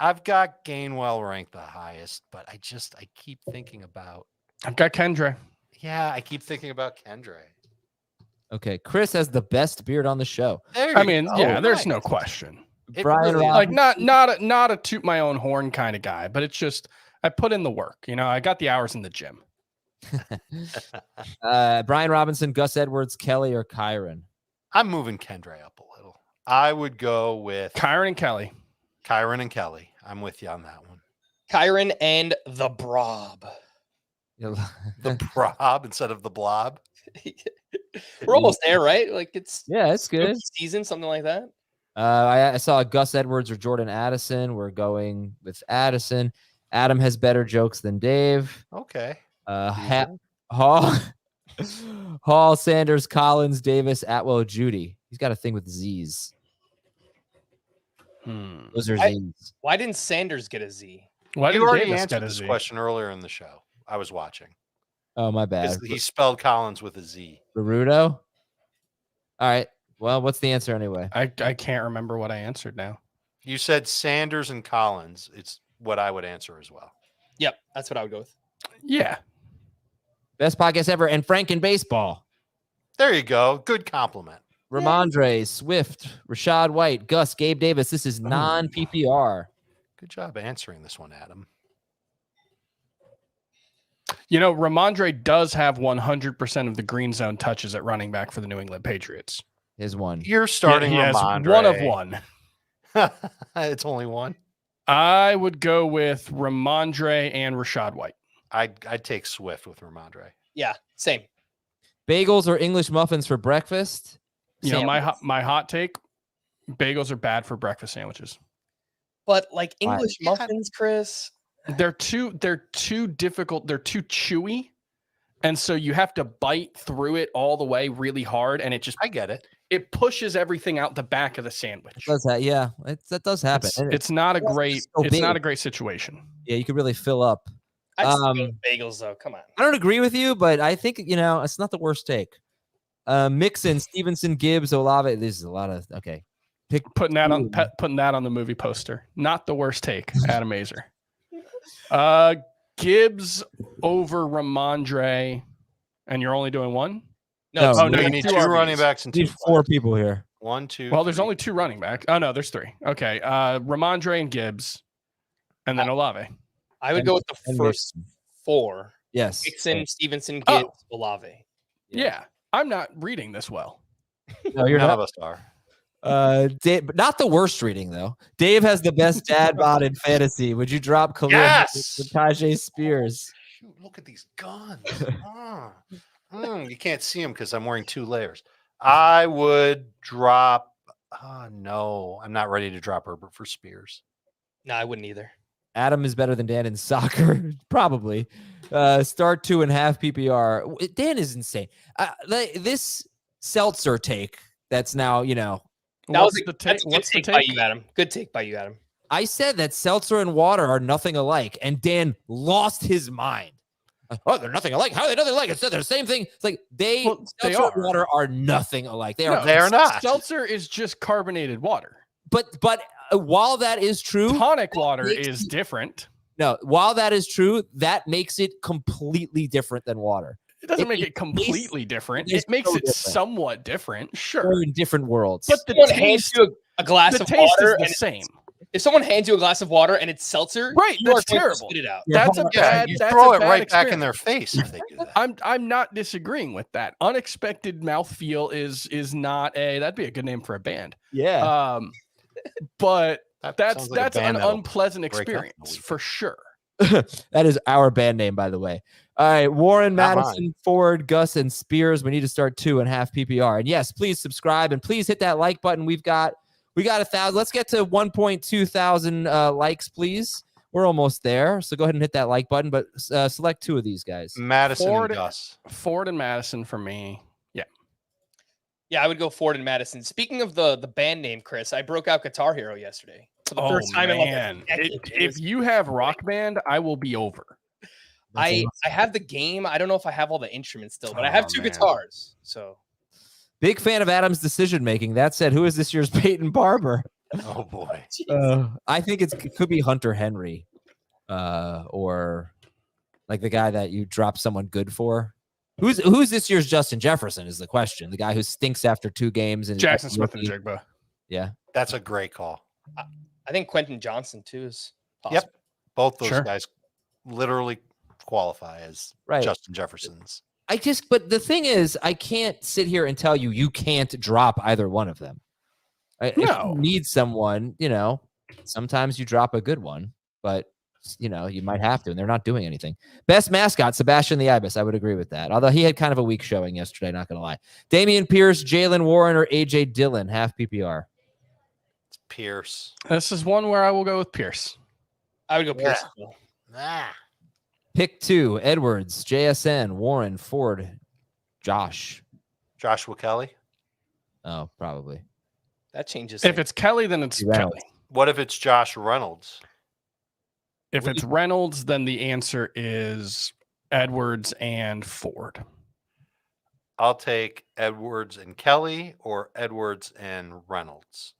I've got Gainwell ranked the highest, but I keep thinking about. I've got Kendre. Yeah, I keep thinking about Kendre. Okay, Chris has the best beard on the show. There I you mean, go. yeah, there's Nice. no question. It Brian really is. Robinson. Like not a toot my own horn kind of guy, but it's just I put in the work. You know, I got the hours in the gym. Brian Robinson, Gus Edwards, Kelly, or Kyron? I'm moving Kendre up a little. I would go with Kyron and Kelly. Kyron and Kelly. I'm with you on that one. Kyron and the Brob. The Blob instead of the Blob. We're almost there, right? Like it's Yeah, it's good. rookie season, something like that. I saw Gus Edwards or Jordan Addison. We're going with Addison. Adam has better jokes than Dave. Okay. Hall, Sanders, Collins, Davis, Atwell, Judy. He's got a thing with Z's. Those are Z's. Why didn't Sanders get a Z? Why You did already Davis answered get a this Z? question earlier in the show. I was watching. Oh, my bad. He spelled Collins with a Z. Baruto? All right. Well, what's the answer anyway? I can't remember what I answered now. You said Sanders and Collins. It's what I would answer as well. Yep, that's what I would go with. Yeah. Best podcast ever. And Frank in baseball. There you go. Good compliment. Ramondre, Swift, Rashad White, Gus, Gabe Davis. This is non-PPR. Good job answering this one, Adam. You know, Ramondre does have 100% of the green zone touches at running back for the New England Patriots. His one. You're starting He has Ramondre. one of one. It's only one. I would go with Ramondre and Rashad White. I'd take Swift with Ramondre. Yeah, same. Bagels or English muffins for breakfast? You know, Sandwiches. my hot take, bagels are bad for breakfast sandwiches. But like Why? English muffins, Chris. They're too difficult, they're too chewy. And so you have to bite through it all the way really hard, and I get it. it pushes everything out the back of the sandwich. Yeah, that does happen. It's not a It's great so it's not big. a great situation. Yeah, you could really fill up. I'd still go with bagels though. Come on. I don't agree with you, but I think, it's not the worst take. Mixon, Stevenson, Gibbs, Olave. This is a lot of, okay. Putting that on the movie poster. Not the worst take, Adam Mazer. Gibbs over Ramondre, and you're only doing one? No, Oh, no, you you need two two RBs. running backs and two Need four flex. people here. 1, 2. Well, there's 3. only two running backs. Oh no, there's three. Okay. Ramondre and Gibbs, and then Olave. I would go with the And first Mixon. four. Yes. Mixon, Stevenson, Oh. Gibbs, Olave. Yeah. I'm not reading this well. No, you're None not. of us are. Dave, not the worst reading though. Dave has the best dad bod in fantasy. Would you drop Khalil Yes! with Tajay Spears? Shoot, look at these guns. You can't see them because I'm wearing 2 layers. I would drop. No, I'm not ready to drop Herbert for Spears. No, I wouldn't either. Adam is better than Dan in soccer, probably. Start 2.5 PPR. Dan is insane. This seltzer take. That's now, That was What's a good take by you, Adam. Good take by you, Adam. I said that seltzer and water are nothing alike, and Dan lost his mind. Oh, they're nothing alike. How are they nothing alike? It's the same thing. It's like They seltzer are. and water are nothing alike. They are. No, They're not. Seltzer is just carbonated water. But while that is true, Tonic water makes is different. no. While that is true, that makes it completely different than water. It doesn't It- make it it completely different. it's It makes so it different. somewhat different, sure. They're in different worlds. But the Someone hands taste, you a glass the of taste water, is the and same. if someone hands you a glass of water and it's seltzer, Right, you are that's going to terrible. spit it out. That's a Yeah, bad. You that's throw a it bad right back in experience. their face if they do that. I'm not disagreeing with that. Unexpected mouthfeel is not that'd be a good name for a band. yeah. But That that's sounds like a that's an band that'll unpleasant break up in a experience week. for sure. That is our band name, by the way. All right, Warren, Not Madison, Ford, Gus, and Spears. We need to start 2.5 PPR. And yes, please subscribe and please hit that like button. We got 1,000. Let's get to 1.2 thousand likes, please. We're almost there, so go ahead and hit that like button. But select 2 of these guys. Madison Ford- and Gus. Ford and Madison for me. Yeah, I would go Ford and Madison. Speaking of the band name, Chris, I broke out Guitar Hero yesterday for the first time in like a man. decade. If you have Rock Band, I will be over. I have the game. I don't know if I have all the instruments still, but I have two man. guitars. So Big fan of Adam's decision making. That said, who is this year's Peyton Barber? Oh boy. I think it could be Hunter Henry, or like the guy that you drop someone good for. Who's this year's Justin Jefferson is the question. The guy who stinks after 2 games and Jackson Smith and Jigba. Yeah, That's a great call. I think Quentin Johnson too is possible. Yep. Both those Sure. guys literally qualify as Right. Justin Jeffersons. but the thing is, I can't sit here and tell you can't drop either one of them. If No. you need someone, sometimes you drop a good one, but you might have to, and they're not doing anything. Best mascot, Sebastian the Ibis. I would agree with that. Although he had kind of a weak showing yesterday, not going to lie. Damian Pierce, Jaylen Warren, or AJ Dillon, half PPR. It's Pierce. This is one where I will go with Pierce. I would go Pierce. Pick 2, Edwards, JSN, Warren, Ford, Josh. Joshua Kelly. Oh, probably. That changes. If it's Kelly, then it's Reynolds. Kelly. What if it's Josh Reynolds? If it's Reynolds, then the answer is Edwards and Ford. I'll take Edwards and Kelly or Edwards and Reynolds.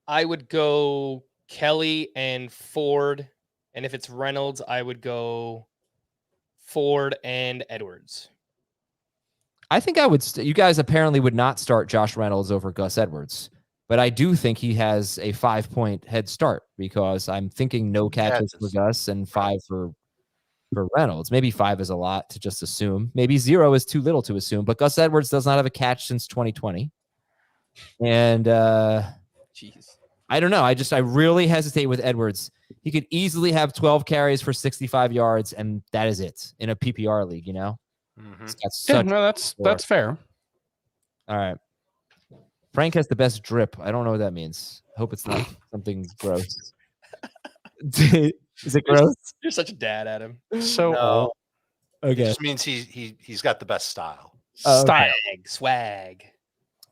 I would go Kelly and Ford, and if it's Reynolds, I would go Ford and Edwards. I think I would. You guys apparently would not start Josh Reynolds over Gus Edwards, but I do think he has a 5-point head start because I'm thinking no catches for Gus and 5 for Reynolds. Maybe 5 is a lot to just assume. Maybe 0 is too little to assume. But Gus Edwards does not have a catch since 2020, and Jeez. I don't know. I really hesitate with Edwards. He could easily have 12 carries for 65 yards, and that is it in a PPR league. He's got Yeah, such. no, that's fair. All right. Frank has the best drip. I don't know what that means. I hope it's not something gross. Is it gross? You're such a dad, Adam. So No, it Okay. just means he's got the best style. style. Swag.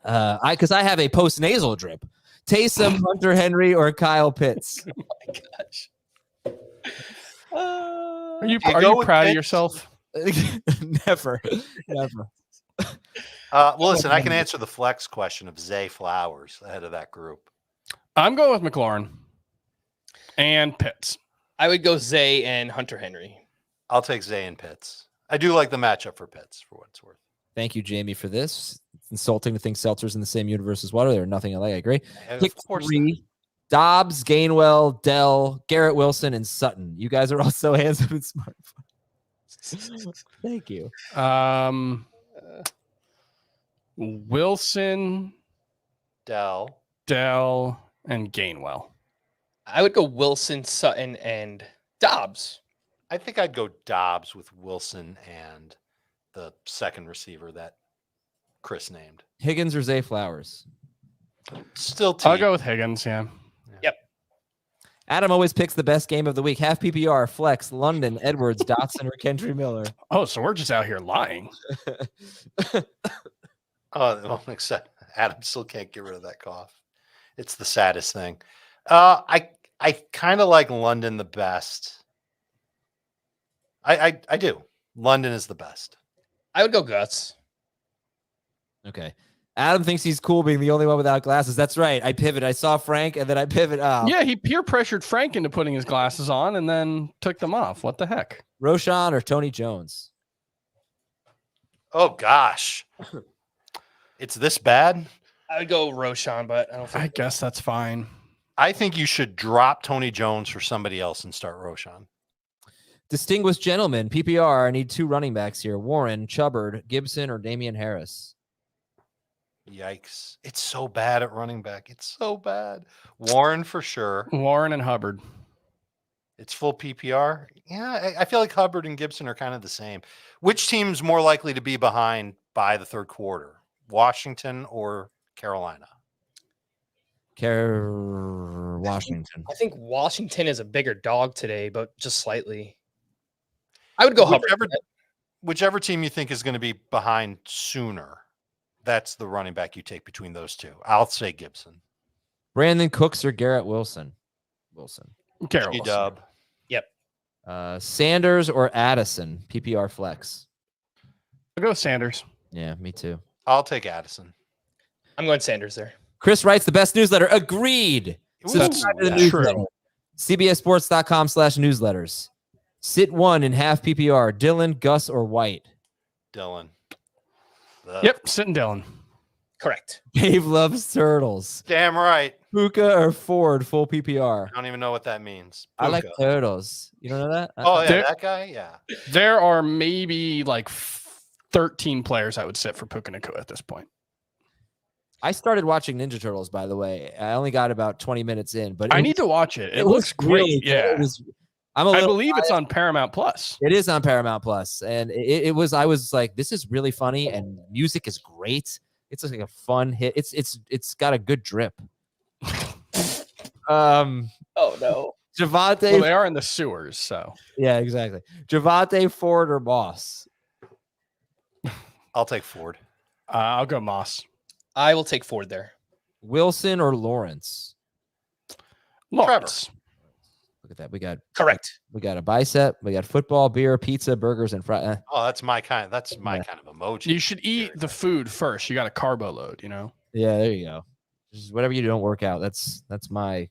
Because I have a post nasal drip. Taysom, Hunter Henry, or Kyle Pitts. Oh my gosh. Are you go with proud of Pitts? yourself? Never. Well, listen, I can answer the flex question of Zay Flowers ahead of that group. I'm going with McLaurin and Pitts. I would go Zay and Hunter Henry. I'll take Zay and Pitts. I do like the matchup for Pitts for what it's worth. Thank you, Jamie, for this. It's insulting to think Seltzer's in the same universe as Waddle. They're nothing alike. I agree. And Pick of course 3. Dobbs, Gainwell, Dell, Garrett Wilson, and Sutton. You guys are all so handsome and smart. Thank you. Wilson, Dell. Dell, and Gainwell. I would go Wilson, Sutton, and Dobbs. I think I'd go Dobbs with Wilson and the second receiver that Chris named. Higgins or Zay Flowers? Still I'll team. go with Higgins. Yeah. Adam always picks the best game of the week. Half PPR, Flex, London, Edwards, Dotson, or Kendry Miller. Oh, so we're just out here lying. Oh, except Adam still can't get rid of that cough. It's the saddest thing. I kind of like London the best. I do. London is the best. I would go Gus. Okay. Adam thinks he's cool being the only one without glasses. That's right. I pivot. I saw Frank, and then I pivot. Yeah, he peer pressured Frank into putting his glasses on and then took them off. What the heck? Roshan or Tony Jones? Oh gosh, it's this bad. I would go Roshan, but I don't think I guess that's fine. I think you should drop Tony Jones for somebody else and start Roshan. Distinguished gentlemen, PPR. I need 2 running backs here. Warren, Chubbard, Gibson, or Damian Harris? Yikes. It's so bad at running back. It's so bad. Warren for sure. Warren and Hubbard. It's full PPR. Yeah, I feel like Hubbard and Gibson are kind of the same. Which team's more likely to be behind by the third quarter? Washington or Carolina? Washington. I think Washington is a bigger dog today, but just slightly. I would go Hubbard. Whichever team you think is going to be behind sooner, that's the running back you take between those two. I'll say Gibson. Brandon Cooks or Garrett Wilson? Garrett Wilson. G-Dub. Yep. Sanders or Addison, PPR flex. I'll go Sanders. Yeah, me too. I'll take Addison. I'm going Sanders there. Chris writes the best newsletter. Agreed. Subscribe to the newsletter. True. CBSSports.com/newsletters. Sit one in half PPR. Dylan, Gus, or White. Dylan. Yep, sitting Dylan. Correct. Dave loves turtles. Damn right. Puka or Ford, full PPR. I don't even know what that means. I like Puka. turtles. You don't know that? Oh, yeah, There- that guy? Yeah. There are maybe like 13 players I would sit for Puka Nacua at this point. I started watching Ninja Turtles, by the way. I only got about 20 minutes in, but I need to watch it. It looks great. really good. Yeah. I I believe it's on Paramount Plus. It is on Paramount Plus, and it was. I was like, this is really funny, and music is great. It's like a fun hit. It's got a good drip. Oh no. Javante. Well, they are in the sewers, so Yeah, exactly. Javante, Ford, or Moss. I'll take Ford. I'll go Moss. I will take Ford there. Wilson or Lawrence. Lawrence. Look at that. We got Correct. a bicep. We got football, beer, pizza, burgers, and fries. Oh, that's my kind. That's my kind of emoji. You should eat the food first. You got a carbo load, you know? Yeah, there you go. Just whatever you do, don't work out. That's my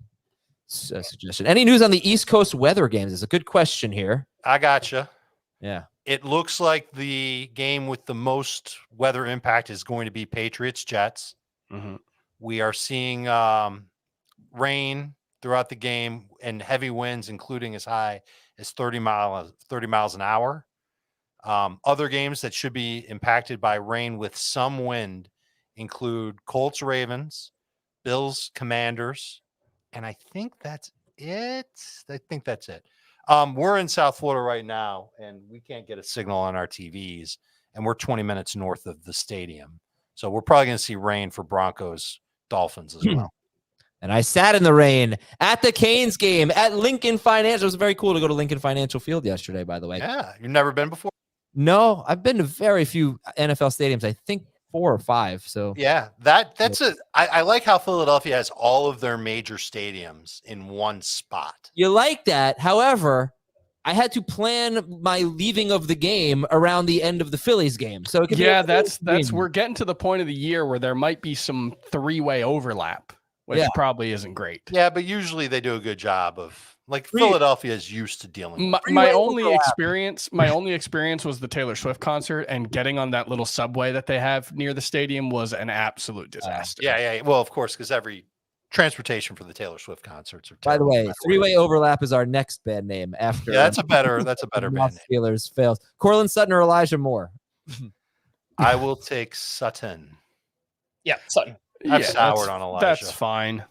suggestion. Any news on the East Coast weather games? It's a good question here. I gotcha. Yeah. It looks like the game with the most weather impact is going to be Patriots-Jets. Mm-hmm. We are seeing rain throughout the game and heavy winds, including as high as 30 miles an hour. Other games that should be impacted by rain with some wind include Colts-Ravens, Bills-Commanders, and I think that's it. We're in South Florida right now, and we can't get a signal on our TVs, and we're 20 minutes north of the stadium. So we're probably going to see rain for Broncos, Dolphins as well. And I sat in the rain at the Canes game at Lincoln Financial. It was very cool to go to Lincoln Financial Field yesterday, by the way. Yeah, you've never been before? No, I've been to very few NFL stadiums. I think 4 or 5. So Yeah, I like how Philadelphia has all of their major stadiums in one spot. you like that. However, I had to plan my leaving of the game around the end of the Phillies game. So it could be Yeah, a that's win. we're getting to the point of the year where there might be some three-way overlap, which Yeah. probably isn't great. Yeah, but usually they do a good job of like Three- Philadelphia is used to dealing with. My Three-way only overlap. experience was the Taylor Swift concert, and getting on that little subway that they have near the stadium was an absolute disaster. Yeah. Well, of course, because every transportation for the Taylor Swift concerts are By the terrible. way, 3-way overlap is our next band name after Yeah, that's a better the band name. Steelers fails. Cortland Sutton or Elijah Moore? I will take Sutton. Yeah, Sutton. I've soured on Elijah. That's fine.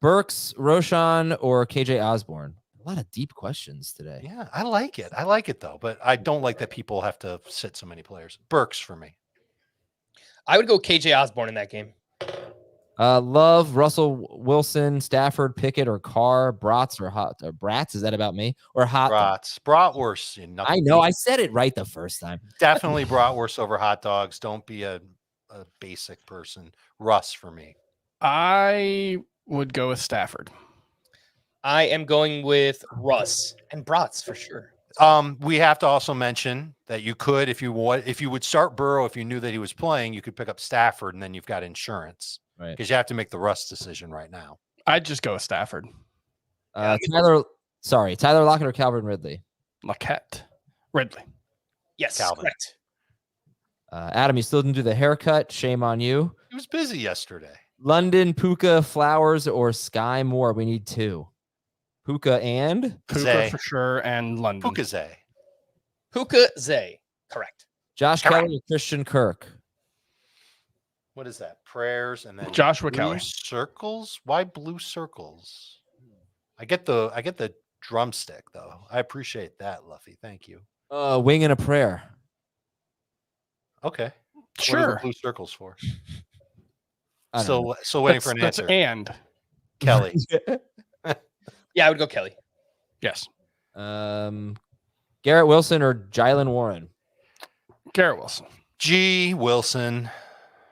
Burks, Roshan, or KJ Osborne? A lot of deep questions today. Yeah, I like it. I like it though, but I don't like that people have to sit so many players. Burks for me. I would go KJ Osborne in that game. Love, Russell Wilson, Stafford, Pickett, or Carr, Brats or Hot or Brats? Is that about me? Or Hot? Bratwurst. I know. I said it right the first time. Definitely bratwurst over hot dogs. Don't be a basic person. Russ for me. I would go with Stafford. I am going with Russ and Brats for sure. We have to also mention that you could, if you would start Burrow, if you knew that he was playing, you could pick up Stafford, and then you've got insurance. Right. Because you have to make the Russ decision right now. I'd just go with Stafford. Tyler Lockett or Calvin Ridley? Laquette. Ridley. Yes, Calvin. correct. Adam, you still didn't do the haircut. Shame on you. He was busy yesterday. London, Puka, Flowers, or Sky Moore? We need 2. Puka and Puka Zay. for sure, and London. Pukaze. Puka Zay. Correct. Josh Kelly or Christian Kirk? What is that? Prayers and then Joshua blue Kelly. circles. Why blue circles? I get the drumstick though. I appreciate that, Luffy. Thank you. Wing and a prayer. Okay. What are the Sure. blue circles for? I don't know. Still waiting for an That's answer. and. Kelly. Yeah, I would go Kelly. Yes. Garrett Wilson or Jaylen Warren? Garrett Wilson. G. Wilson.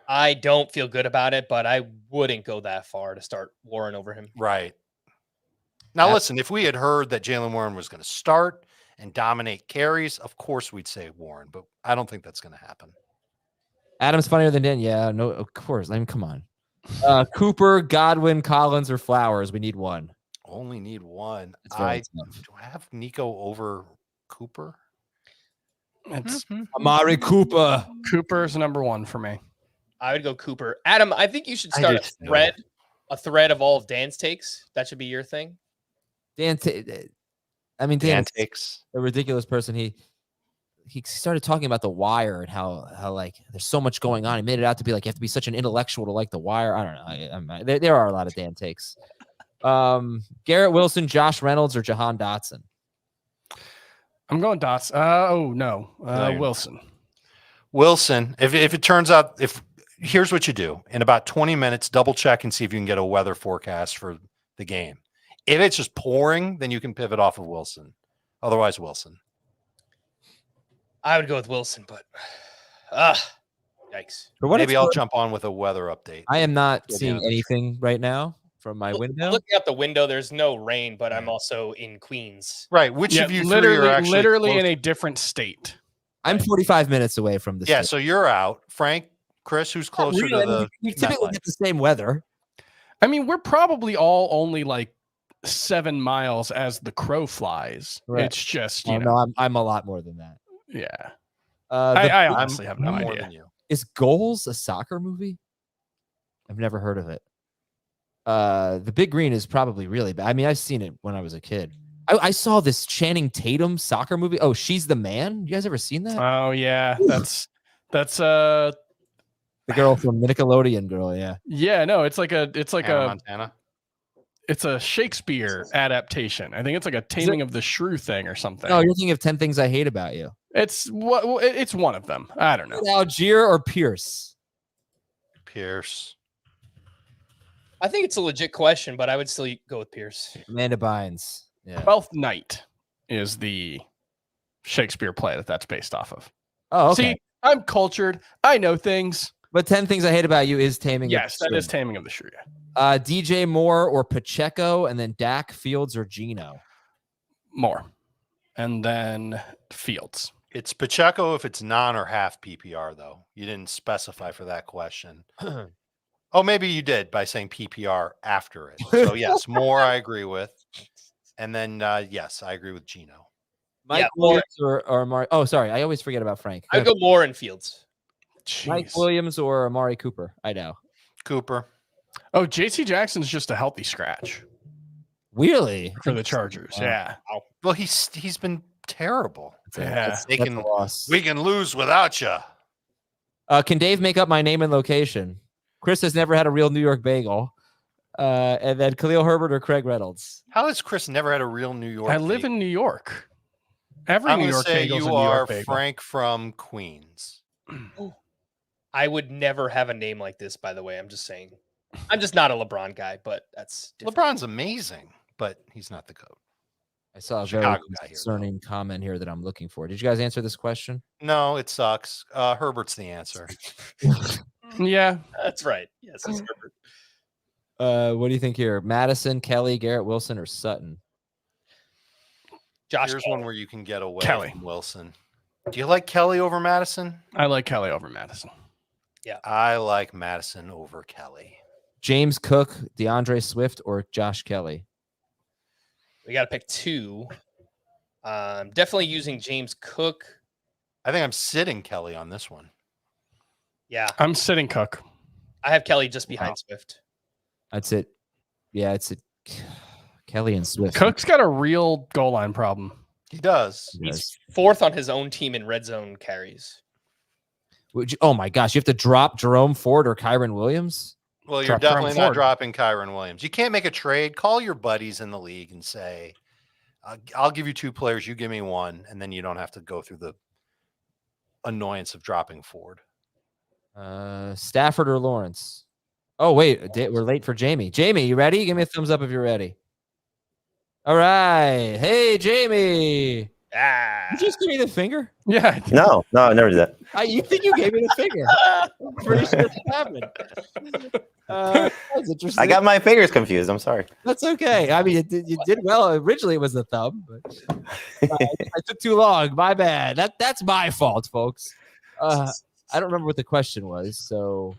I don't feel good about it, but I wouldn't go that far to start Warren over him. Right. Now, listen, if we had heard that Jaylen Warren was going to start and dominate carries, of course we'd say Warren, but I don't think that's going to happen. Adam's funnier than Dan. Yeah, no, of course. I mean, come on. Cooper, Godwin, Collins, or Flowers? We need one. Only need one. Do I have Nico over Cooper? It's Amari Cooper. Cooper's number one for me. I would go Cooper. Adam, I think you should start a thread of all of Dan's takes. That should be your thing. Dan takes a ridiculous person. He started talking about The Wire and how like there's so much going on. He made it out to be like you have to be such an intellectual to like The Wire. I don't know. There are a lot of Dan takes. Garrett Wilson, Josh Reynolds, or Jahan Dotson? I'm going Dots. Oh no, Wilson. Wilson. If it turns out, here's what you do in about 20 minutes, double check and see if you can get a weather forecast for the game. If it's just pouring, then you can pivot off of Wilson. Otherwise, Wilson. I would go with Wilson, but yikes. Maybe I'll jump on with a weather update. I am not seeing anything right now from my window. Looking out the window, there's no rain, but I'm also in Queens. Right. Which of you literally, three are actually literally in a different state? I'm 45 minutes away from the Yeah, state. so you're out. Frank, Chris, who's closer to the we typically get the same weather. I mean, we're probably all only like 7 miles as the crow flies. Right. It's just, you know. No, I'm a lot more than that. Yeah. I honestly have no idea. Than you. Is Goals a soccer movie? I've never heard of it. The Big Green is probably really bad. I mean, I've seen it when I was a kid. I saw this Channing Tatum soccer movie. Oh, She's the Man. You guys ever seen that? Oh yeah, that's the girl from Nickelodeon girl. Yeah. Yeah, no, it's like Montana. It's a Shakespeare adaptation. I think it's like a Taming of the Shrew thing or something. No, you're thinking of 10 Things I Hate About You. It's one of them. I don't know. Algier or Pierce? Pierce. I think it's a legit question, but I would still go with Pierce. Amanda Bynes. Yeah. Twelfth Night is the Shakespeare play that's based off of. Oh, okay. See, I'm cultured. I know things. But 10 Things I Hate About You is Taming. Yes, that is Taming of the Shrew. DJ Moore or Pacheco, and then Dak, Fields, or Geno? Moore. And then Fields. It's Pacheco if it's non or half PPR, though. You didn't specify for that question. Oh, maybe you did by saying PPR after it. So, yes, Moore I agree with. And then, yes, I agree with Geno. Mike Williams or Amari. Oh, sorry. I always forget about Frank. I'd go Moore and Fields. Jeez. Mike Williams or Amari Cooper? I know. Cooper. Oh, JC Jackson's just a healthy scratch. Really? For the Chargers, yeah. Well, he's been terrible. Yeah. We can lose without you. Can Dave make up my name and location? Chris has never had a real New York bagel. And then Khalil Herbert or Craig Reynolds? How has Chris never had a real New York? I live in New York. Every I'm New York say bagel's you a New are York bagel. Frank from Queens. I would never have a name like this, by the way. I'm just saying. I'm just not a LeBron guy, but that's different. LeBron's amazing, but he's not the GOAT. I saw a very concerning comment here that I'm looking for. Did you guys answer this question? No, it sucks. Herbert's the answer. Yeah, that's right. Yes, it's Herbert. What do you think here? Madison, Kelly, Garrett Wilson, or Sutton? Josh. Here's Kelly. one where you can get away Kelly. from Wilson. Do you like Kelly over Madison? I like Kelly over Madison. Yeah. I like Madison over Kelly. James Cook, DeAndre Swift, or Josh Kelly? We got to pick two. Definitely using James Cook. I think I'm sitting Kelly on this one. Yeah. I'm sitting Cook. I have Kelly just behind Swift. That's it. Yeah, it's Kelly and Swift. Cook's got a real goal line problem. He does. He's fourth on his own team in red zone carries. Oh my gosh, you have to drop Jerome Ford or Kyron Williams? Well, you're definitely not dropping Kyron Williams. You can't make a trade. Call your buddies in the league and say, I'll give you two players, you give me one, and then you don't have to go through the annoyance of dropping Ford. Stafford or Lawrence? Oh, wait, we're late for Jamie. Jamie, you ready? Give me a thumbs up if you're ready. All right. Hey, Jamie. You just give me the finger? Yeah. No, I never did that. You think you gave me the finger? I'm pretty sure it happened. That's interesting. I got my fingers confused. I'm sorry. That's okay. I mean, you did well. Originally, it was the thumb, but I took too long. My bad. That's my fault, folks. I don't remember what the question was. So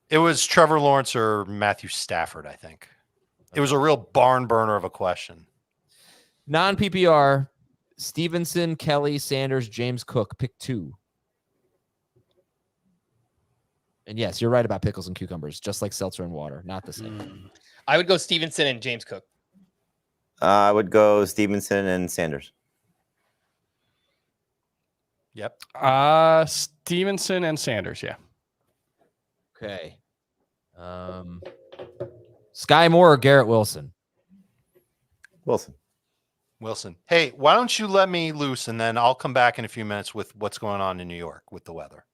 It was Trevor Lawrence or Matthew Stafford, I think. It was a real barn burner of a question. non-PPR, Stevenson, Kelly, Sanders, James Cook. Pick 2. And yes, you're right about pickles and cucumbers, just like seltzer and water. Not the same. I would go Stevenson and James Cook. I would go Stevenson and Sanders. Yep. Stevenson and Sanders. Yeah. Okay. Sky Moore or Garrett Wilson? Wilson. Hey, why don't you let me loose and then I'll come back in a few minutes with what's going on in New York with the weather.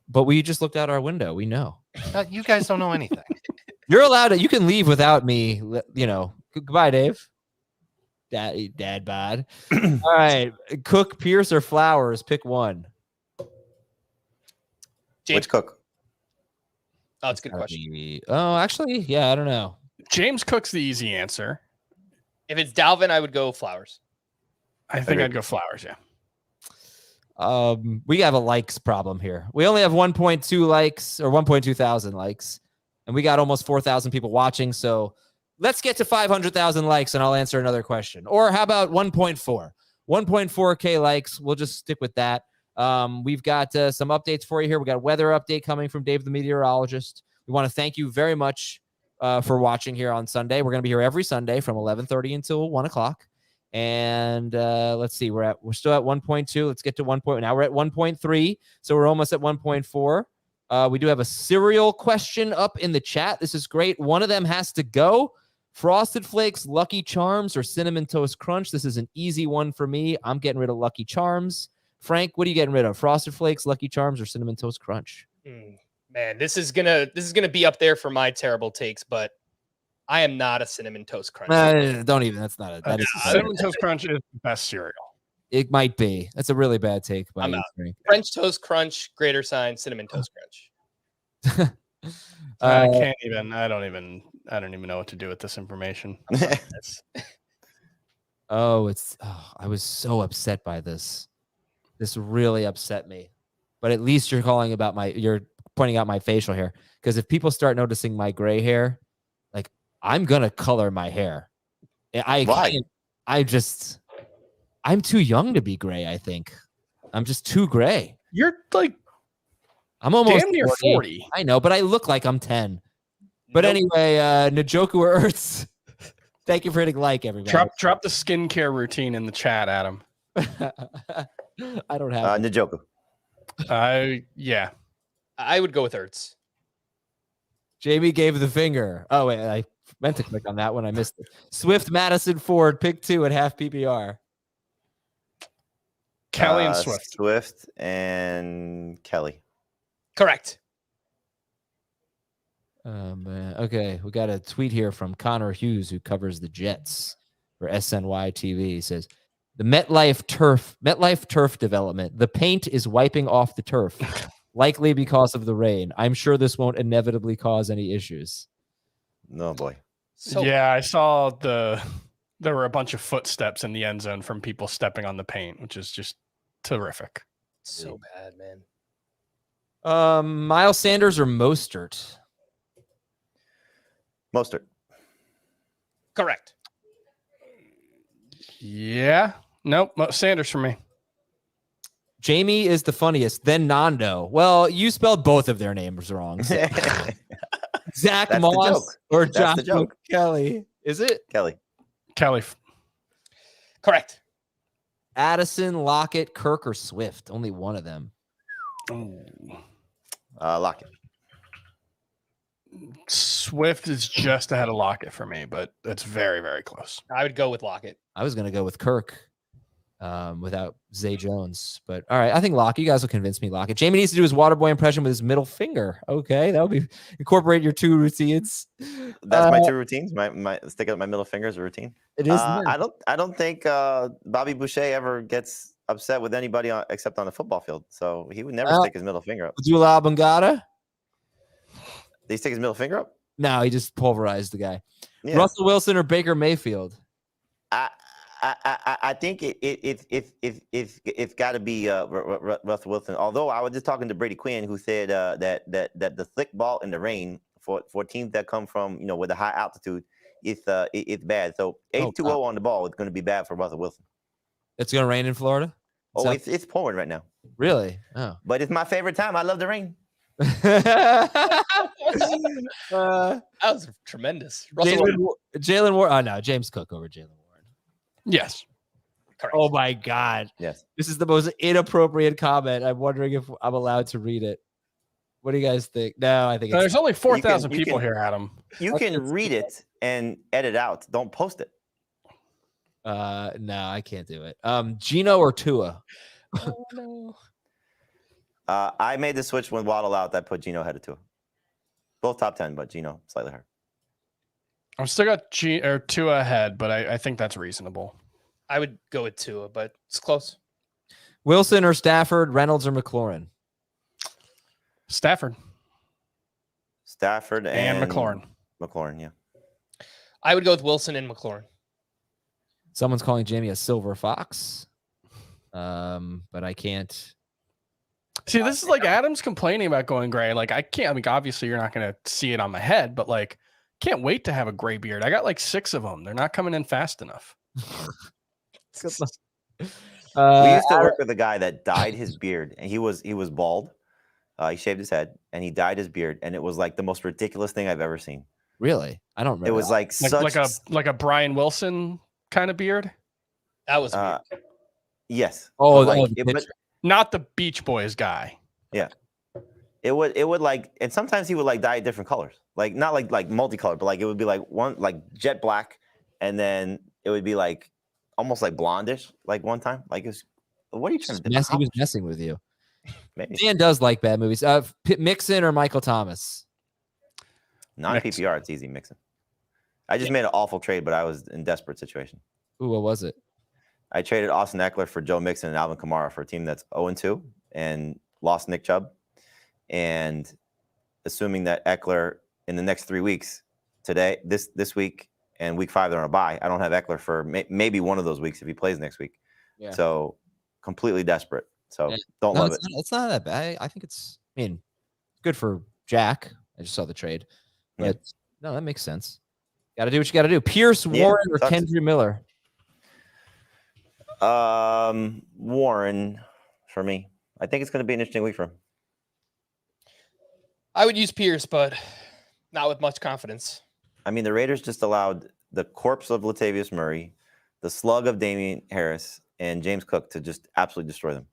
But we just looked out our window. We know. You guys don't know anything. You're allowed to. You can leave without me. Goodbye, Dave. Dad bod. All right. Cook, Pierce, or Flowers? Pick 1. Which Cook? Oh, it's a good question. Oh, actually, yeah, I don't know. James Cook's the easy answer. If it's Dalvin, I would go Flowers. I think I'd go Flowers. Yeah. We have a likes problem here. We only have 1.2 likes or 1.2 thousand likes, and we got almost 4,000 people watching. So let's get to 500,000 likes, and I'll answer another question. Or how about 1.4K likes? We'll just stick with that. We've got some updates for you here. We got a weather update coming from Dave the meteorologist. We want to thank you very much for watching here on Sunday. We're going to be here every Sunday from 11:30 until 1 o'clock. And let's see, we're still at 1.2. Let's get to 1. Now we're at 1.3, so we're almost at 1.4. We do have a cereal question up in the chat. This is great. One of them has to go. Frosted Flakes, Lucky Charms, or Cinnamon Toast Crunch. This is an easy one for me. I'm getting rid of Lucky Charms. Frank, what are you getting rid of? Frosted Flakes, Lucky Charms, or Cinnamon Toast Crunch? Man, this is gonna be up there for my terrible takes, but I am not a Cinnamon Toast Crunch. Don't even. That's not a. Cinnamon Toast Crunch is the best cereal. It might be. That's a really bad take. I'm out. French Toast Crunch, greater sign, Cinnamon Toast Crunch. I can't even. I don't even know what to do with this information. I was so upset by this. This really upset me. But at least you're you're pointing out my facial hair. Because if people start noticing my gray hair, like, I'm gonna color my hair. Why? I'm too young to be gray, I think. I'm just too gray. You're like I'm almost damn near 40. I know, but I look like I'm 10. But anyway, Njoku or Ertz. Thank you for hitting like, everybody. Drop the skincare routine in the chat, Adam. I don't have Njoku. Yeah. I would go with Ertz. Jamie gave the finger. Oh, wait, I meant to click on that one. I missed it. Swift, Madison, Ford, pick 2 at half PPR. Kelly and Swift. Swift and Kelly. Correct. Man. Okay, we got a tweet here from Connor Hughes, who covers the Jets for SNY TV. He says, the MetLife turf development. The paint is wiping off the turf, likely because of the rain. I'm sure this won't inevitably cause any issues. No, boy. Yeah, I saw there were a bunch of footsteps in the end zone from people stepping on the paint, which is just terrific. So bad, man. Miles Sanders or Mostert? Mostert. Correct. Yeah. Nope. Sanders for me. Jamie is the funniest. Then Nando. Well, you spelled both of their names wrong. So. Zach That's Moss or That's Joshua Kelly. Is it? Kelly. Correct. Addison, Lockett, Kirk, or Swift. Only one of them. Lockett. Swift is just ahead of Lockett for me, but it's very, very close. I would go with Lockett. I was going to go with Kirk. without Zay Jones. But all right, I think Lock. You guys will convince me. Lock it. Jamie needs to do his Waterboy impression with his middle finger. Okay, that would be incorporate your 2 routines. That's my 2 routines. My sticking up my middle finger is a routine. It is. I don't think Bobby Boutte ever gets upset with anybody except on the football field. So he would never stick his middle finger up. Dula Bangada. Did he stick his middle finger up? No, he just pulverized the guy. Yeah. Russell Wilson or Baker Mayfield? I think it's got to be Russell Wilson. Although I was just talking to Brady Quinn, who said that the slick ball in the rain for teams that come from with a high altitude, it's bad. So 8-2-0 on the ball is going to be bad for Russell Wilson. It's going to rain in Florida. It's pouring right now. Really? Oh, but it's my favorite time. I love the rain. That was tremendous. Jaylen Warren. Oh no, James Cook over Jaylen Warren. Yes. Correct. Oh my God. Yes. This is the most inappropriate comment. I'm wondering if I'm allowed to read it. What do you guys think? No, I think There's only 4,000 you people can- here, Adam. You can read it and edit out. Don't post it. No, I can't do it. Gino or Tua? Oh, no. I made the switch when Waddle out. That put Gino ahead of Tua. Both top 10, but Gino slightly higher. I've still got Tua ahead, but I think that's reasonable. I would go with Tua, but it's close. Wilson or Stafford? Reynolds or McLaurin? Stafford and McLaurin. McLaurin, yeah. I would go with Wilson and McLaurin. Someone's calling Jamie a silver fox. But I can't. See, this is like Adam's complaining about going gray. Like, I can't. I mean, obviously, you're not going to see it on my head, but like, can't wait to have a gray beard. I got like 6 of them. They're not coming in fast enough. We used to work with a guy that dyed his beard, and he was bald. He shaved his head, and he dyed his beard, and it was like the most ridiculous thing I've ever seen. Really? I don't remember. It was like like a Brian Wilson kind of beard. That was weird. Yes. Oh, Not the Beach Boys guy. Yeah. It would like, and sometimes he would like dye different colors, like not like multicolored, but like it would be like one like jet black, and then it would be like almost like blondish, like one time. Like it's what are you trying to do? He was messing with you. Maybe. Dan does like bad movies. Mixon or Michael Thomas? Non-PPR, it's easy mixing. I just made an awful trade, but I was in desperate situation. Ooh, what was it? I traded Austin Eckler for Joe Mixon and Alvin Kamara for a team that's 0-2 and lost Nick Chubb. And assuming that Eckler in the next 3 weeks, this week and week 5 they're on a bye, I don't have Eckler for maybe one of those weeks if he plays next week. Yeah. So completely desperate. So love it. It's not that bad. I think it's, good for Jack. I just saw the trade. But no, that makes sense. Got to do what you got to do. Pierce, Warren, or Kendre Miller? Warren for me. I think it's going to be an interesting week for him. I would use Pierce, but not with much confidence. I mean, the Raiders just allowed the corpse of Latavius Murray, the slug of Damian Harris, and James Cook to just absolutely destroy them.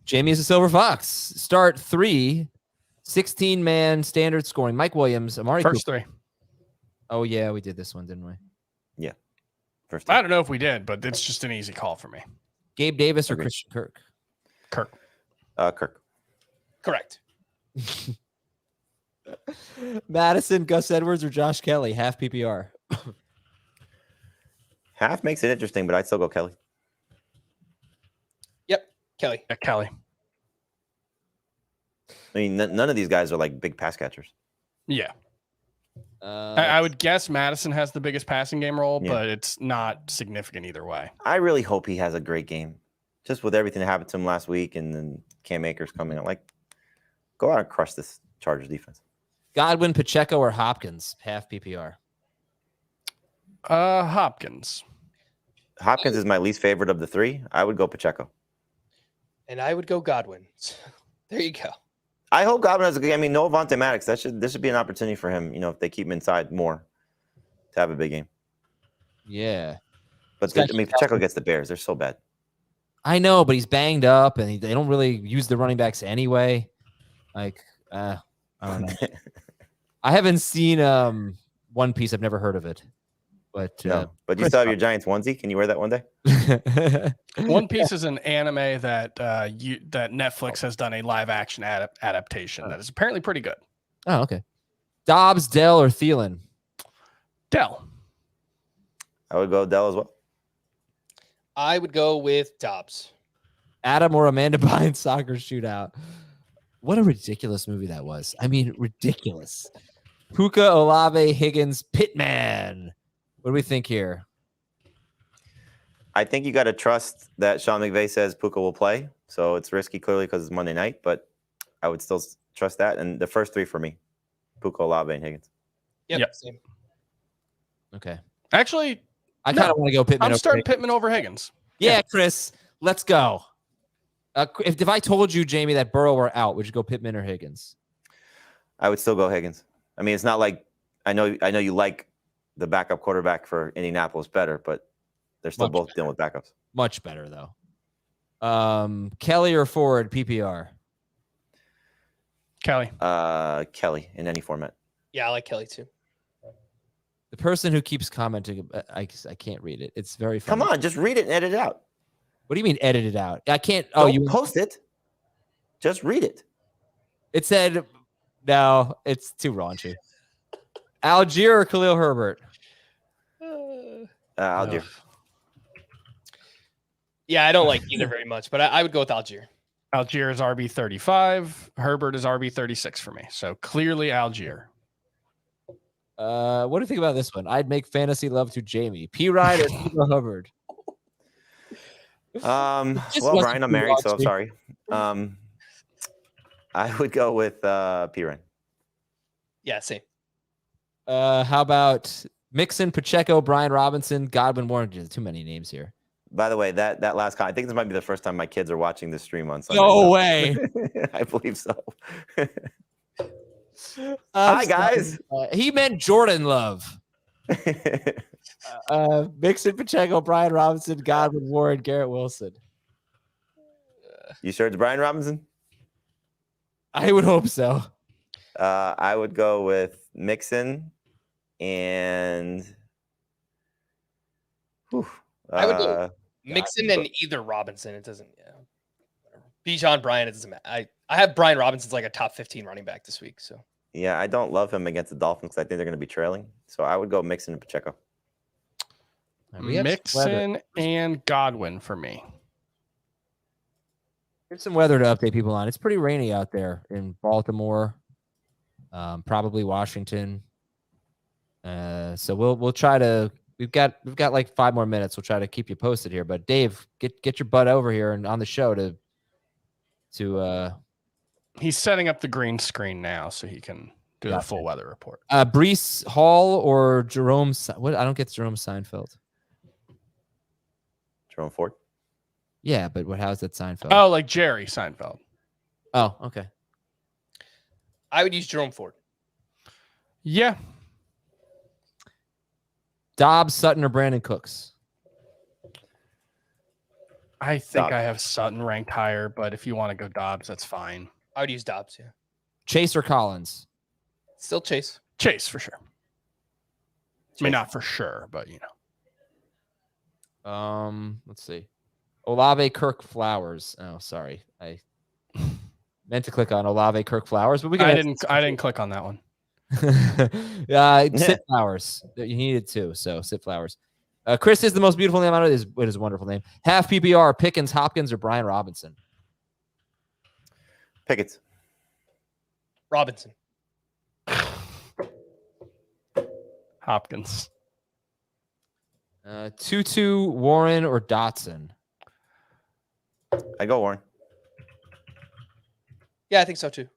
Jamie is a silver fox. Start 3, 16-man standard scoring. Mike Williams, Amari First Cooper. 3. Oh, yeah, we did this one, didn't we? Yeah. First I don't know if we did, but it's just an easy call for me. Gabe Davis or Christian Kirk? Kirk. Kirk. Correct. Madison, Gus Edwards, or Josh Kelly? Half PPR. Half makes it interesting, but I'd still go Kelly. Yep, Kelly. Yeah, Kelly. I mean, none of these guys are like big pass catchers. Yeah. I would guess Madison has the biggest passing game role, but it's not significant either way. I really hope he has a great game. Just with everything that happened to him last week and then Cam Akers coming out. Like, go out and crush this Chargers defense. Godwin, Pacheco, or Hopkins? Half PPR. Hopkins. Hopkins is my least favorite of the 3. I would go Pacheco. And I would go Godwin. There you go. I hope Godwin has a good game. I mean, no Avonte Maddox. This should be an opportunity for him, if they keep him inside more to have a big game. Yeah. But Pacheco gets the Bears. They're so bad. I know, but he's banged up, and they don't really use the running backs anyway. Like, I don't know. I haven't seen One Piece. I've never heard of it. But No, but you Chris still have your Giants onesie. Can you wear that one day? One Piece is an anime that that Netflix has done a live action adaptation that is apparently pretty good. Oh, okay. Dobbs, Dell, or Thielen? Dell. I would go Dell as well. I would go with Dobbs. Adam or Amanda Bynes soccer shootout. What a ridiculous movie that was. I mean, ridiculous. Puka, Olave, Higgins, Pittman. What do we think here? I think you got to trust that Sean McVay says Puka will play. So it's risky clearly because it's Monday night, but I would still trust that. And the first three for me, Puka, Olave, and Higgins. Yep. Same. Okay. Actually, I kind of want to go Pittman. I'm starting Pittman over Higgins. Yeah, Chris, let's go. If I told you, Jamie, that Burrow were out, would you go Pittman or Higgins? I would still go Higgins. I mean, it's not like I know you like the backup quarterback for Indianapolis better, but they're still both dealing with backups. Much better, though. Kelly or Ford, PPR? Kelly. Kelly in any format. Yeah, I like Kelly too. The person who keeps commenting, I can't read it. It's very funny. Come on, just read it and edit it out. What do you mean edit it out? I can't. Don't you post it. Just read it. It said, no, it's too raunchy. Algier or Khalil Herbert? Algier. Yeah, I don't like either very much, but I would go with Algier. Algier is RB 35. Herbert is RB 36 for me. So clearly Algier. What do you think about this one? I'd make fantasy love to Jamie. P. Ryan or Steve Hubbard? Well, Brian, I'm married, so I'm sorry. I would go with P. Ryan. Yeah, same. How about Mixon, Pacheco, Brian Robinson, Godwin, Warren? There's too many names here. By the way, that last comment, I think this might be the first time my kids are watching this stream on Sunday. No way. I believe so. Hi, guys. He meant Jordan Love. Mixon, Pacheco, Brian Robinson, Godwin, Warren, Garrett Wilson. You sure it's Brian Robinson? I would hope so. I would go with Mixon and I would go Mixon and either Robinson. It doesn't. Yeah. Bijan Bryant. It doesn't matter. I have Brian Robinson's like a top 15 running back this week. So yeah, I don't love him against the Dolphins because I think they're going to be trailing. So I would go Mixon and Pacheco. Mixon and Godwin for me. Here's some weather to update people on. It's pretty rainy out there in Baltimore, probably Washington. So we'll try to. We've got like 5 more minutes. We'll try to keep you posted here. But Dave, get your butt over here and on the show to. He's setting up the green screen now so he can do the full weather report. Breece Hall or Jerome? What? I don't get Jerome Seinfeld. Jerome Ford. Yeah, but how's that Seinfeld? Oh, like Jerry Seinfeld. Oh, okay. I would use Jerome Ford. Yeah. Dobbs, Sutton, or Brandon Cooks? I think Dobbs. I have Sutton ranked higher, but if you want to go Dobbs, that's fine. I would use Dobbs. Yeah. Chase or Collins? Still Chase. Chase for sure. I mean, not for sure, but you know. Let's see. Olave, Kirk, Flowers. Oh, sorry. I meant to click on Olave, Kirk, Flowers, but I didn't click on that one. Sit Flowers. You needed to, so Sit Flowers. Chris is the most beautiful name. I know it is a wonderful name. Half PPR, Pickens, Hopkins, or Brian Robinson? Pickens. Robinson. Hopkins. Tutu, Warren, or Dotson? I go Warren. Yeah, I think so too.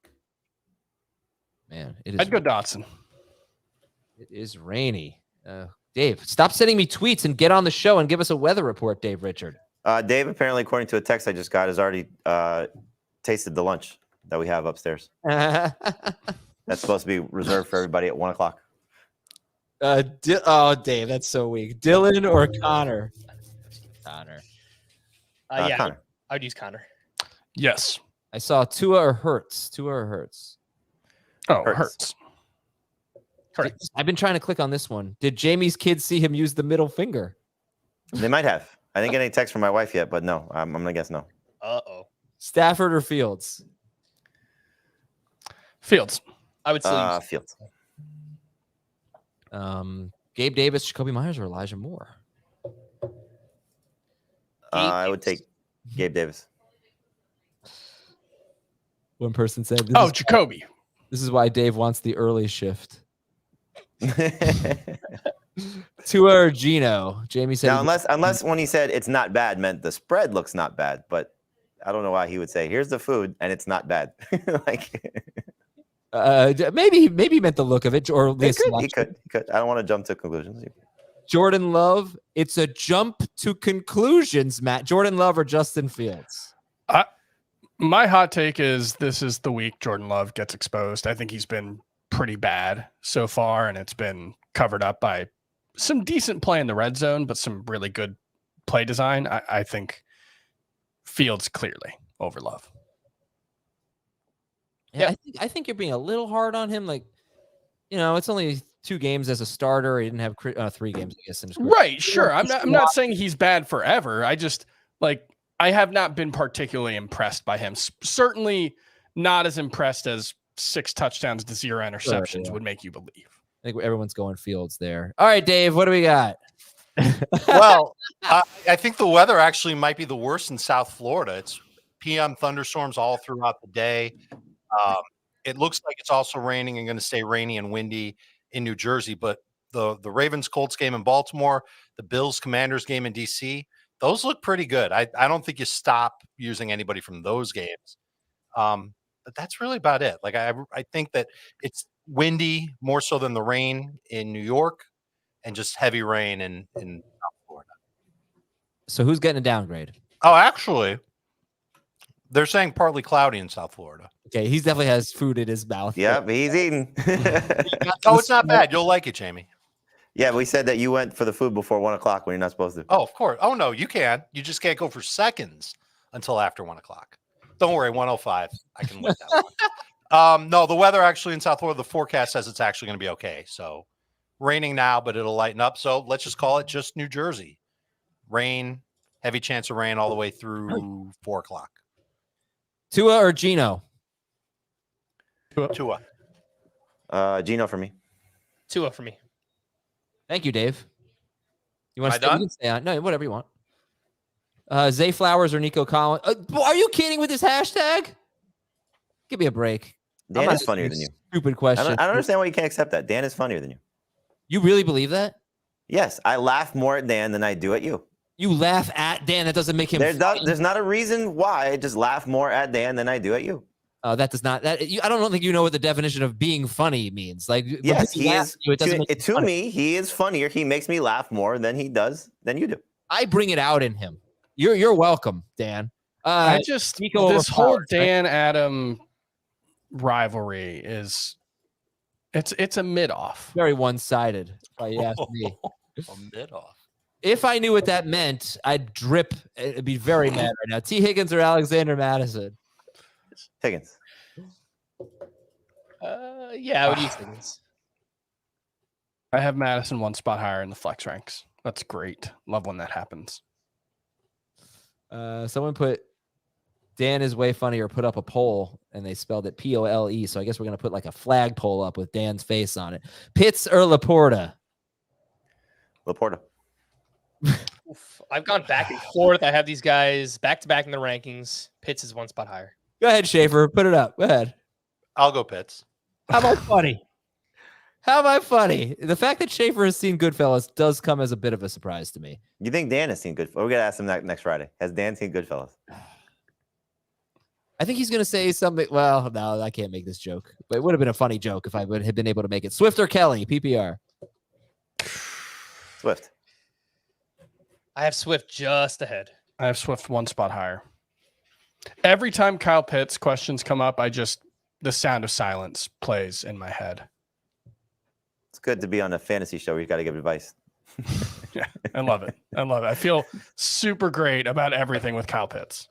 Man, it is. I'd go Dotson. It is rainy. Dave, stop sending me tweets and get on the show and give us a weather report, Dave Richard. Dave, apparently, according to a text I just got, has already tasted the lunch that we have upstairs. That's supposed to be reserved for everybody at 1 o'clock. Dave, that's so weak. Dylan or Connor? Connor. Yeah, Connor. I would use Connor. Yes. I saw Tua or Hurts. Tua or Hurts? Oh, Hurts. Hurts. Correct. I've been trying to click on this one. Did Jamie's kids see him use the middle finger? They might have. I didn't get any text from my wife yet, but no, I'm gonna guess no. Uh-oh. Stafford or Fields? Fields. I would still use Fields. Gabe Davis, Jacoby Myers, or Elijah Moore? I would take Gabe Davis. One person said, Jacoby. This is why Dave wants the early shift. Tua or Gino? Jamie said. Now, unless when he said it's not bad meant the spread looks not bad, but I don't know why he would say here's the food and it's not bad. Maybe he meant the look of it, or he could. I don't want to jump to conclusions. Jordan Love. It's a jump to conclusions, Matt. Jordan Love or Justin Fields? My hot take is this is the week Jordan Love gets exposed. I think he's been pretty bad so far, and it's been covered up by some decent play in the red zone, but some really good play design. I think Fields clearly over Love. Yeah, I think you're being a little hard on him. Like, it's only 2 games as a starter. He didn't have 3 games, I guess. Right, sure. I'm not saying he's bad forever. I just I have not been particularly impressed by him. Certainly not as impressed as 6 touchdowns to 0 interceptions would make you believe. I think everyone's going Fields there. All right, Dave, what do we got? Well, I think the weather actually might be the worst in South Florida. It's PM thunderstorms all throughout the day. It looks like it's also raining and going to stay rainy and windy in New Jersey. But the Ravens-Colts game in Baltimore, the Bills-Commanders game in D.C., those look pretty good. I don't think you stop using anybody from those games. But that's really about it. I think that it's windy more so than the rain in New York and just heavy rain in South Florida. So who's getting a downgrade? Oh, actually, they're saying partly cloudy in South Florida. Okay, he definitely has food in his mouth. Yeah, he's eating. Oh, it's not bad. You'll like it, Jamie. Yeah, we said that you went for the food before 1 o'clock when you're not supposed to. Oh, of course. Oh, no, you can. You just can't go for seconds until after 1 o'clock. Don't worry, 1:05. I can wait that one. No, the weather actually in South Florida, the forecast says it's actually going to be okay. So raining now, but it'll lighten up. So let's just call it just New Jersey. Rain, heavy chance of rain all the way through 4 o'clock. Tua or Gino? Tua. Gino for me. Tua for me. Thank you, Dave. You want Am I done? Stay on? No, whatever you want. Zay Flowers or Nico Collins? Are you kidding with this hashtag? Give me a break. Dan is funnier than you. Stupid question. I don't understand why you can't accept that. Dan is funnier than you. You really believe that? Yes, I laugh more at Dan than I do at you. You laugh at Dan. That doesn't make him. There's not a reason why I just laugh more at Dan than I do at you. That does not. I don't think you know what the definition of being funny means. Yes, he is. To me, he is funnier. He makes me laugh more than you do. I bring it out in him. You're welcome, Dan. This whole Dan Adam rivalry is it's a mid-off. Very one-sided. If you ask me. A mid-off. If I knew what that meant, I'd drip. It'd be very mad right now. T. Higgins or Alexander Madison? Higgins. Yeah, I would use Higgins. I have Madison 1 spot higher in the flex ranks. That's great. Love when that happens. Someone put Dan is way funnier. Put up a poll and they spelled it Pole. So I guess we're gonna put a flag poll up with Dan's face on it. Pitts or Laporta? Laporta. I've gone back and forth. I have these guys back to back in the rankings. Pitts is 1 spot higher. Go ahead, Schaefer. Put it up. Go ahead. I'll go Pitts. How about funny? How about funny? The fact that Schaefer has seen Goodfellas does come as a bit of a surprise to me. You think Dan has seen Goodfellas? We're gonna ask him that next Friday. Has Dan seen Goodfellas? I think he's gonna say something. Well, no, I can't make this joke. But it would have been a funny joke if I would have been able to make it. Swift or Kelly? PPR. Swift. I have Swift just ahead. I have Swift 1 spot higher. Every time Kyle Pitts questions come up, the sound of silence plays in my head. It's good to be on a fantasy show where you got to give advice. Yeah, I love it. I feel super great about everything with Kyle Pitts.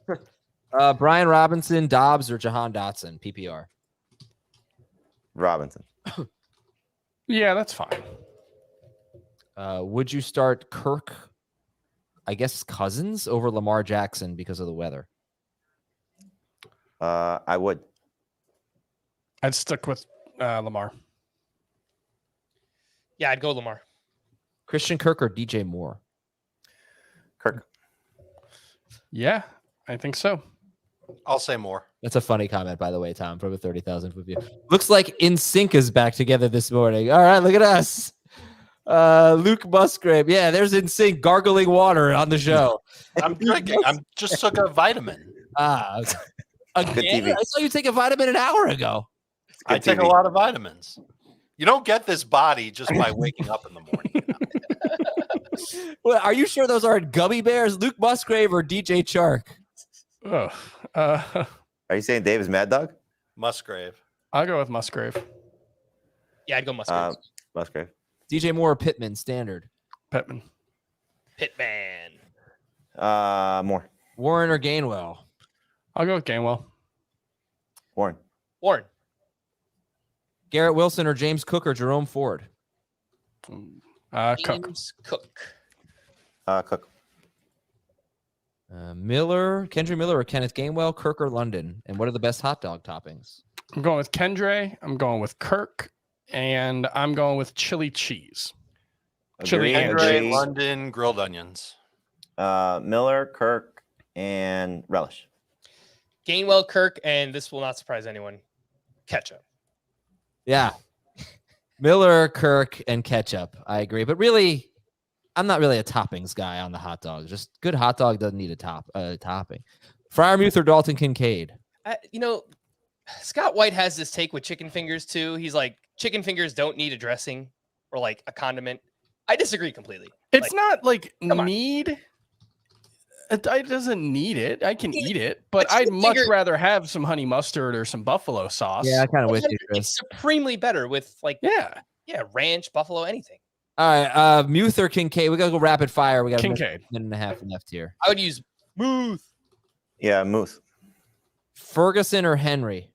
Brian Robinson, Dobbs, or Jahan Dotson? PPR. Robinson. Yeah, that's fine. Would you start Kirk, I guess, Cousins over Lamar Jackson because of the weather? I would. I'd stick with Lamar. Yeah, I'd go Lamar. Christian Kirk or DJ Moore? Kirk. Yeah, I think so. I'll say more. That's a funny comment, by the way, Tom, from a 30,000 foot view. Looks like InSync is back together this morning. All right, look at us. Luke Musgrave. Yeah, there's InSync gargling water on the show. I'm drinking. I'm just took a vitamin. Okay. Again? TV. I saw you take a vitamin an hour ago. I take a lot of vitamins. You don't get this body just by waking up in the morning. Well, are you sure those aren't gummy bears? Luke Musgrave or DJ Chark? Oh, Are you saying Dave is Mad Dog? Musgrave. I'll go with Musgrave. Yeah, I'd go Musgrave. Musgrave. DJ Moore or Pittman, standard. Pittman. Pittman. More. Warren or Gainwell? I'll go with Gainwell. Warren. Warren. Garrett Wilson or James Cook or Jerome Ford? Cook. James Cook. Cook. Kendra Miller or Kenneth Gainwell, Kirk or London? And what are the best hot dog toppings? I'm going with Kendra. I'm going with Kirk. And I'm going with chili cheese. Chili and Andre, cheese. London, grilled onions. Miller, Kirk, and relish. Gainwell, Kirk, and this will not surprise anyone. Ketchup. Yeah. Miller, Kirk, and ketchup. I agree. But really, I'm not really a toppings guy on the hot dog. Just good hot dog doesn't need a topping. Fryermuth or Dalton Kincaid? Scott White has this take with chicken fingers too. He's like, chicken fingers don't need a dressing or like a condiment. I disagree completely. It's not like come on. need. It doesn't need it. I can eat it, but But I'd chicken much finger- rather have some honey mustard or some buffalo sauce. Yeah, I kind of wish you, Chris. It's supremely better with like Yeah. ranch, buffalo, anything. All right, Muth or Kincaid? We got to go rapid fire. We got a Kincaid. minute and a half left here. I would use Muth. Yeah, Moose. Ferguson or Henry?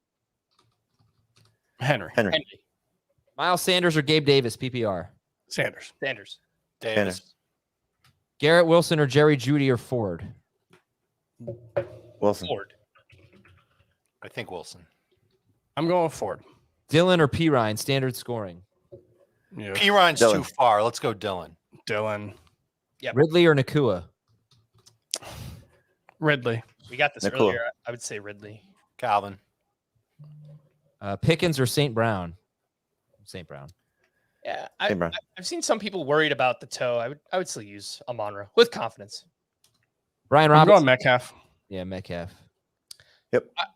Henry. Henry. Henry. Miles Sanders or Gabe Davis, PPR? Sanders. Sanders. Davis. Garrett Wilson or Jerry Jeudy or Ford? Wilson. Ford. I think Wilson. I'm going with Ford. Dylan or P. Ryan, standard scoring? Yeah. P. Ryan's Dylan. too far. Let's go Dylan. Dylan. Yep. Ridley or Nakua? Ridley. We got this They're earlier. cool. I would say Ridley. Calvin. Pickens or St. Brown? St. Brown. Yeah, Hey, bro. I've seen some people worried about the toe. I would still use Amon-Ra with confidence. Brian I'm Robinson? going Metcalf. Yeah, Metcalf.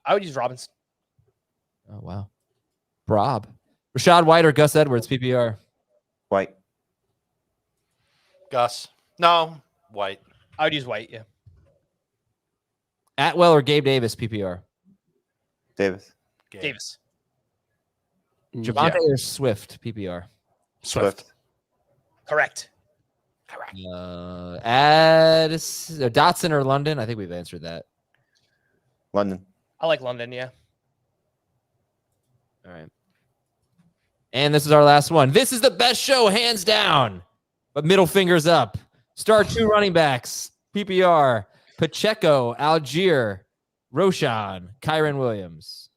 I would use Robinson. Oh, wow. Rob. Rashad White or Gus Edwards, PPR? White. Gus. No. White. I would use White. Yeah. Atwell or Gabe Davis, PPR? Davis. Gabe. Davis. Javante Yeah. or Swift, PPR? Swift. Correct. Dotson or London? I think we've answered that. London. I like London. Yeah. All right. And this is our last one. This is the best show, hands down. But middle fingers up. Start 2 running backs. PPR. Pacheco, Algier, Roshan, Kyron Williams.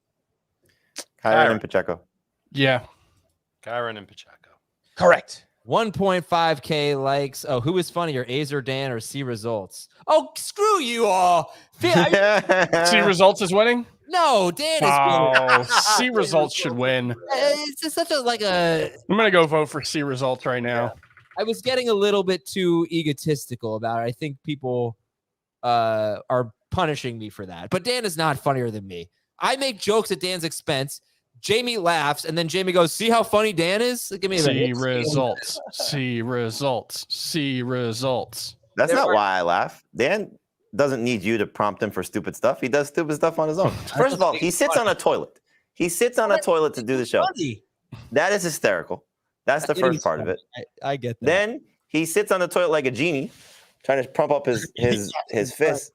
Kyron and Pacheco. Yeah. Kyron and Pacheco. Correct. 1.5K likes. Oh, who is funnier, A's or Dan or C results? Oh, screw you all. See results is winning? No, Dan is Oh, C results should win. It's just such a I'm going to go vote for C results right now. I was getting a little bit too egotistical about it. I think people are punishing me for that. But Dan is not funnier than me. I make jokes at Dan's expense. Jamie laughs, and then Jamie goes, "See how funny Dan is? Give me a C minute." results. C results. C results. That's not why I laugh. Dan doesn't need you to prompt him for stupid stuff. He does stupid stuff on his own. First of all, he sits on a toilet. He sits on a toilet to do the show. Funny. That is hysterical. That's the It first is part of it. I get that. Then he sits on the toilet like a genie, trying to pump up his fist,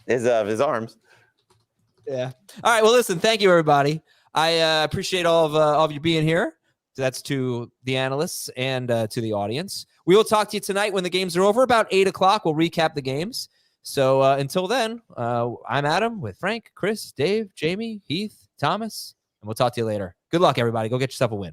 his arms. Yeah. All right. Well, listen. Thank you, everybody. I appreciate all of you being here. That's to the analysts and to the audience. We will talk to you tonight when the games are over, about 8 o'clock. We'll recap the games. So until then, I'm Adam with Frank, Chris, Dave, Jamie, Heath, Thomas, and we'll talk to you later. Good luck, everybody. Go get yourself a win.